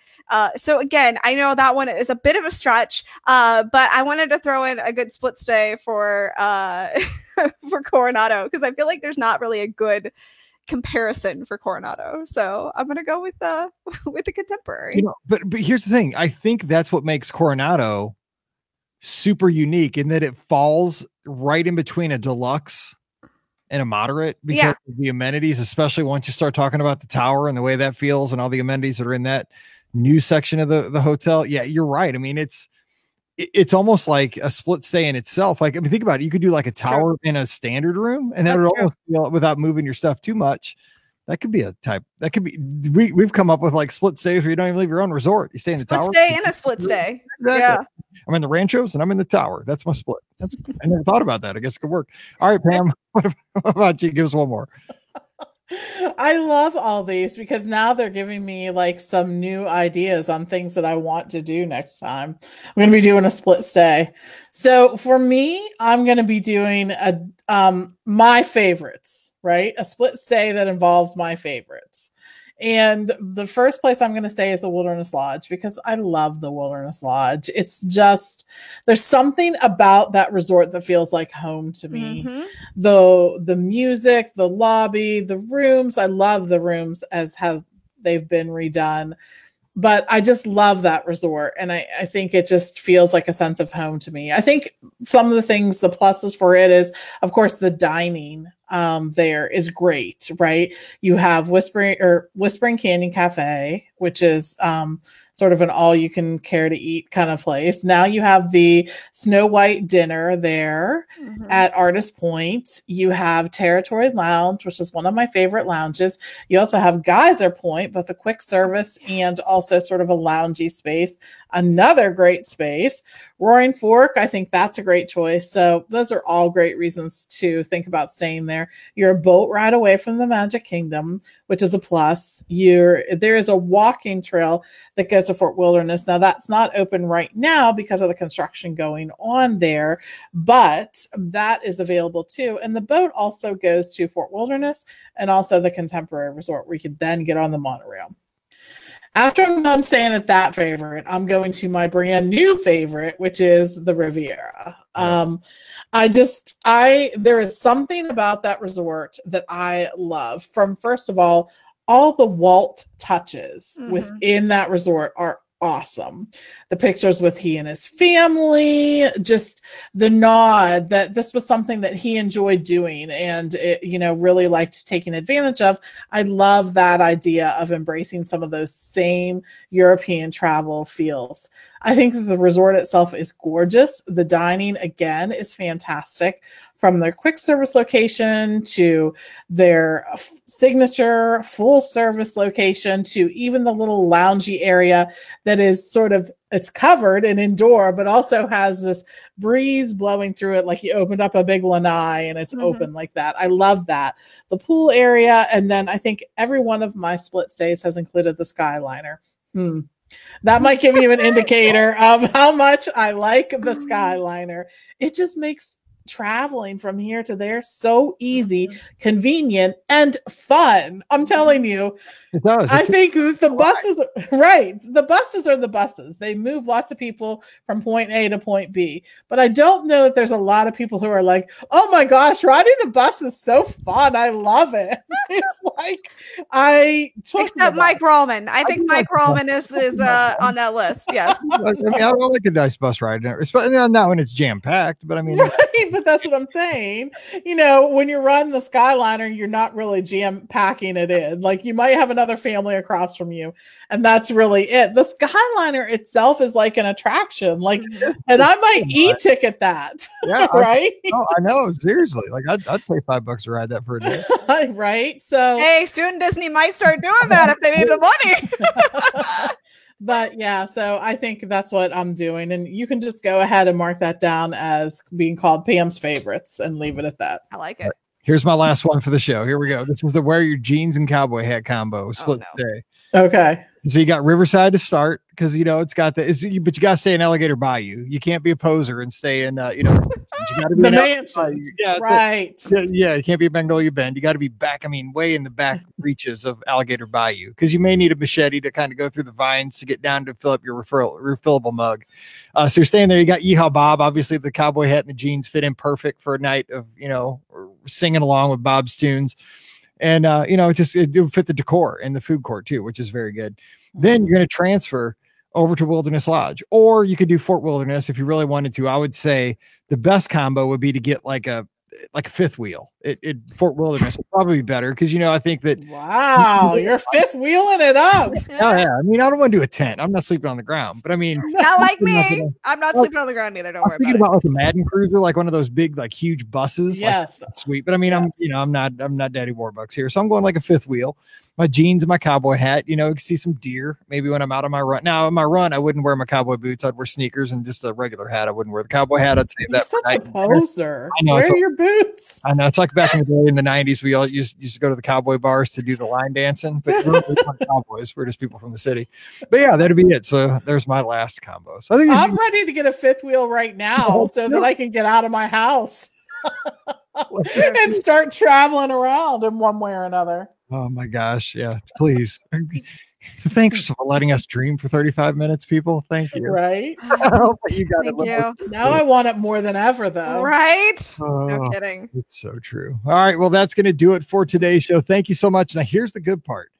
So again, I know that one is a bit of a stretch, but I wanted to throw in a good split stay for for Coronado because I feel like there's not really a good comparison for Coronado. So I'm gonna go with the Contemporary. But here's the thing. I think that's what makes Coronado super unique in that it falls right in between a deluxe and a moderate because of the amenities, especially once you start talking about the tower and the way that feels and all the amenities that are in that new section of the hotel. Yeah, you're right. I mean, it's almost like a split stay in itself. Like, I mean, think about it. You could do like a tower in a standard room and that would almost feel, without moving your stuff too much. That could be a type. That could be. We've come up with like split stays where you don't even leave your own resort. You stay in the tower. Split stay and a split stay. Exactly. Yeah. I'm in the Ranchos and I'm in the tower. That's my split. I never thought about that. I guess it could work. All right, Pam. What about you? Give us one more. I love all these because now they're giving me like some new ideas on things that I want to do next time. I'm going to be doing a split stay. So for me, I'm going to be doing my favorites, right? A split stay that involves my favorites. And the first place I'm going to say is the Wilderness Lodge, because I love the Wilderness Lodge. It's just, there's something about that resort that feels like home to me. The music, the lobby, the rooms. I love the rooms as have they've been redone. But I just love that resort. And I think it just feels like a sense of home to me. I think some of the things, the pluses for it is, of course, the dining there is great, right? You have Whispering Canyon Cafe, which is sort of an all you can care to eat kind of place. Now you have the Snow White dinner there at Artist Point. You have Territory Lounge, which is one of my favorite lounges. You also have Geyser Point, both a quick service and also sort of a loungy space. Another great space. Roaring Fork, I think that's a great choice. So those are all great reasons to think about staying there. You're a boat ride away from the Magic Kingdom, which is a plus. There is a walking trail that goes to Fort Wilderness. Now that's not open right now because of the construction going on there, but that is available too. And the boat also goes to Fort Wilderness and also the Contemporary Resort, where you can then get on the monorail. After I'm done staying at that favorite, I'm going to my brand new favorite, which is the Riviera. There is something about that resort that I love. From, first of all the Walt touches within that resort are awesome. The pictures with he and his family, just the nod that this was something that he enjoyed doing and really liked taking advantage of. I love that idea of embracing some of those same European travel feels. I think that the resort itself is gorgeous. The dining, again, is fantastic. From their quick service location to their signature full service location to even the little loungy area that is it's covered and indoor, but also has this breeze blowing through it like you opened up a big lanai and it's open like that. I love that. The pool area, and then I think every one of my split stays has included the Skyliner. That might give you an indicator of how much I like the Skyliner. It just makes traveling from here to there so easy, convenient, and fun. I'm telling you, it does. I think that the buses, right? The buses are the buses. They move lots of people from point A to point B. But I don't know that there's a lot of people who are like, "Oh my gosh, riding the bus is so fun. I love it." It's like except Mike Rollman. I think Mike Rollman is on that list. Yes. I like a nice bus ride, especially not when it's jam packed. But I mean, right. But that's what I'm saying. When you're running the Skyliner, you're not really jam packing it in. Like, you might have another family across from you, and that's really it. The Skyliner itself is like an attraction. Like, and I might e-ticket that. Yeah, right. I know. Seriously, like I'd pay $5 to ride that for a day. Right. So, hey, soon Disney might start doing that if they need the money. But yeah, so I think that's what I'm doing. And you can just go ahead and mark that down as being called Pam's favorites and leave it at that. I like it. Here's my last one for the show. Here we go. This is the wear your jeans and cowboy hat combo split stay. Okay. So you got Riverside to start because it's got but you got to stay in Alligator Bayou. You can't be a poser and stay in you got to be the mansion. Yeah, right. Yeah, you can't be a Magnolia Bend. You got to be back. I mean, way in the back reaches of Alligator Bayou because you may need a machete to kind of go through the vines to get down to fill up your refillable mug. So you're staying there. You got Yeehaw Bob. Obviously, the cowboy hat and the jeans fit in perfect for a night of singing along with Bob's tunes. And, it would fit the decor and the food court too, which is very good. Then you're going to transfer over to Wilderness Lodge, or you could do Fort Wilderness if you really wanted to. I would say the best combo would be to get like a fifth wheel. Fort Wilderness would probably be better because I think that. Wow, you're fifth wheeling it up. Oh yeah, I mean I don't want to do a tent. I'm not sleeping on the ground, but I mean not like me. I'm not sleeping on the ground either. Don't worry about it. Like a Madden Cruiser, like one of those big like huge buses. Yes, like, sweet. But I mean I'm not Daddy Warbucks here, so I'm going like a fifth wheel. My jeans and my cowboy hat, you can see some deer maybe when I'm out on my run. Now, on my run, I wouldn't wear my cowboy boots. I'd wear sneakers and just a regular hat. I wouldn't wear the cowboy hat. I'd save You're that such for a poser. I know. Wear your boots. I know. It's like back in the day in the 90s, we all used to go to the cowboy bars to do the line dancing, but we're not cowboys. We're just people from the city. But yeah, that'd be it. So there's my last combo. So I think I'm ready to get a fifth wheel right now so that I can get out of my house and start traveling around in one way or another. Oh my gosh. Yeah. Please. Thanks for letting us dream for 35 minutes, people. Thank you. Right? You got Thank it. you. Now I want it more than ever, though. Right? No Oh, kidding. it's so true. All right. Well, that's going to do it for today's show. Thank you so much. Now, here's the good part.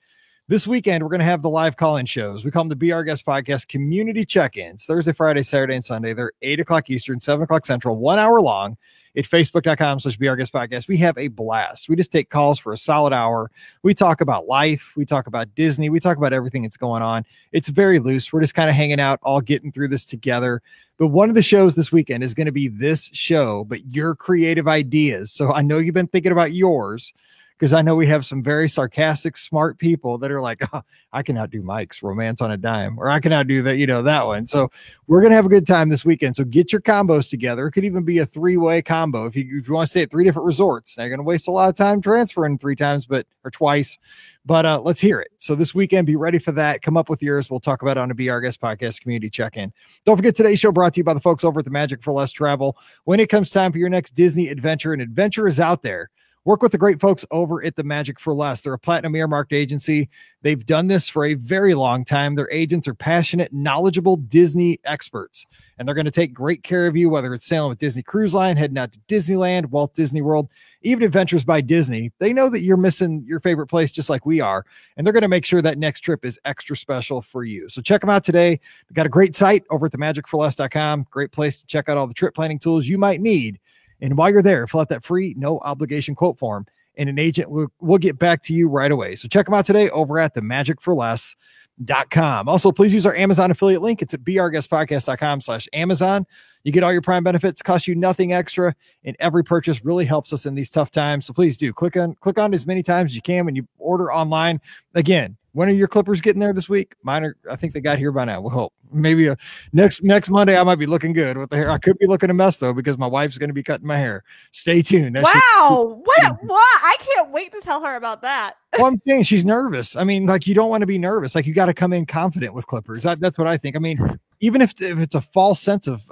This weekend, we're going to have the live call-in shows. We call them the Be Our Guest Podcast Community Check-ins. Thursday, Friday, Saturday, and Sunday. They're 8 o'clock Eastern, 7 o'clock Central, 1 hour long at Facebook.com/Be Our Guest Podcast. We have a blast. We just take calls for a solid hour. We talk about life. We talk about Disney. We talk about everything that's going on. It's very loose. We're just kind of hanging out, all getting through this together. But one of the shows this weekend is going to be this show, but your creative ideas. So I know you've been thinking about yours, because I know we have some very sarcastic, smart people that are like, oh, I can outdo Mike's Romance on a Dime, or I can outdo that, that one. So we're going to have a good time this weekend. So get your combos together. It could even be a 3-way combo. If you want to stay at 3 different resorts, now you're going to waste a lot of time transferring 3 times, or twice, but let's hear it. So this weekend, be ready for that. Come up with yours. We'll talk about it on a Be Our Guest Podcast Community Check-in. Don't forget, today's show brought to you by the folks over at the Magic for Less Travel. When it comes time for your next Disney adventure, an adventure is out there. Work with the great folks over at the Magic for Less. They're a platinum earmarked agency. They've done this for a very long time. Their agents are passionate, knowledgeable Disney experts, and they're going to take great care of you, whether it's sailing with Disney Cruise Line, heading out to Disneyland, Walt Disney World, even Adventures by Disney. They know that you're missing your favorite place just like we are, and they're going to make sure that next trip is extra special for you. So check them out today. They've got a great site over at themagicforless.com. Great place to check out all the trip planning tools you might need. And while you're there, fill out that free, no obligation quote form, and an agent will get back to you right away. So check them out today over at themagicforless.com. Also, please use our Amazon affiliate link. It's at beourguestpodcast.com/Amazon. You get all your Prime benefits, cost you nothing extra, and every purchase really helps us in these tough times. So please do click on as many times as you can when you order online. Again, when are your clippers getting there this week? Mine are, I think they got here by now. We'll hope. Maybe next Monday I might be looking good with the hair. I could be looking a mess though, because my wife's going to be cutting my hair. Stay tuned. Wow. What? I can't wait to tell her about that. Well, I'm saying she's nervous. I mean, like, you don't want to be nervous. Like, you got to come in confident with clippers. That's what I think. I mean, even if it's a false sense of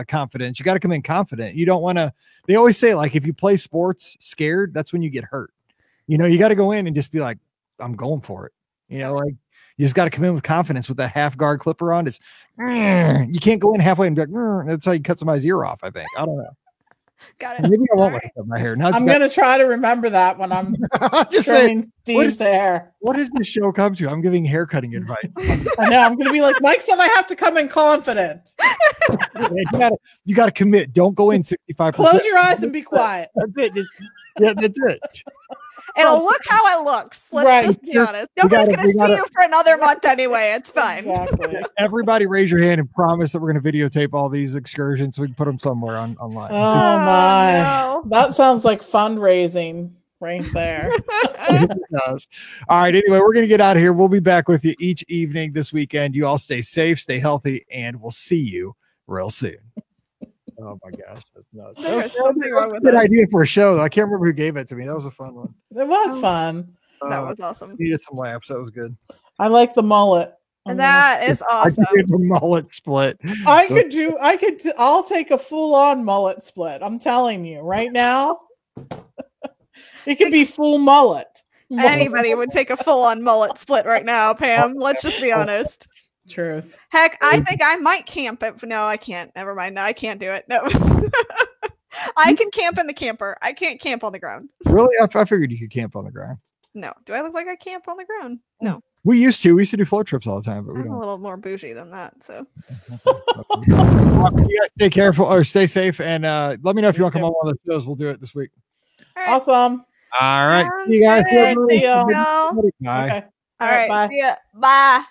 confidence, you got to come in confident. You don't want to, they always say, like, if you play sports scared, that's when you get hurt. You got to go in and just be like, I'm going for it. Like, you just got to come in with confidence with that half guard clipper on. It's you can't go in halfway and be like, that's how you cut somebody's ear off, I think. I don't know. Got it. Maybe I won't let cut my hair. Now I'm going to try to remember that when I'm just trimming Steve's hair. What does this show come to? I'm giving hair cutting advice. I know. I'm going to be like, Mike said I have to come in confident. You got to commit. Don't go in 65%. Close your eyes and be quiet. That's it. That's it. It'll look how it looks. Let's just be honest. Nobody's going to see you for another month anyway. It's fine. Exactly. Everybody raise your hand and promise that we're going to videotape all these excursions so we can put them somewhere online. Oh my. No. That sounds like fundraising right there. It does. All right. Anyway, we're going to get out of here. We'll be back with you each evening this weekend. You all stay safe, stay healthy, and we'll see you real soon. Oh my gosh, that's nuts. There's something wrong with Good that. idea for a show, though. I can't remember who gave it to me. That was a fun one. It was fun. That was awesome. Needed some laps. That was good. I like the mullet. And that is awesome. I could do a mullet split. I'll take a full-on mullet split. I'm telling you right now. It could be full mullet. Anybody would take a full-on mullet split right now, Pam. Let's just be honest. Truth. Heck, I think I might camp it. No, I can't. Never mind. No, I can't do it. No. I can camp in the camper. I can't camp on the ground. Really? I figured you could camp on the ground. No. Do I look like I camp on the ground? No. We used to. We used to do float trips all the time, but we I'm don't. a little more bougie than that. So You guys stay careful or stay safe, and let me know if you want to come on one of the shows. We'll do it this week. all right. Awesome. All right. Sounds See you guys. good. See ya. Bye. Okay. All right. Bye. See ya. Bye.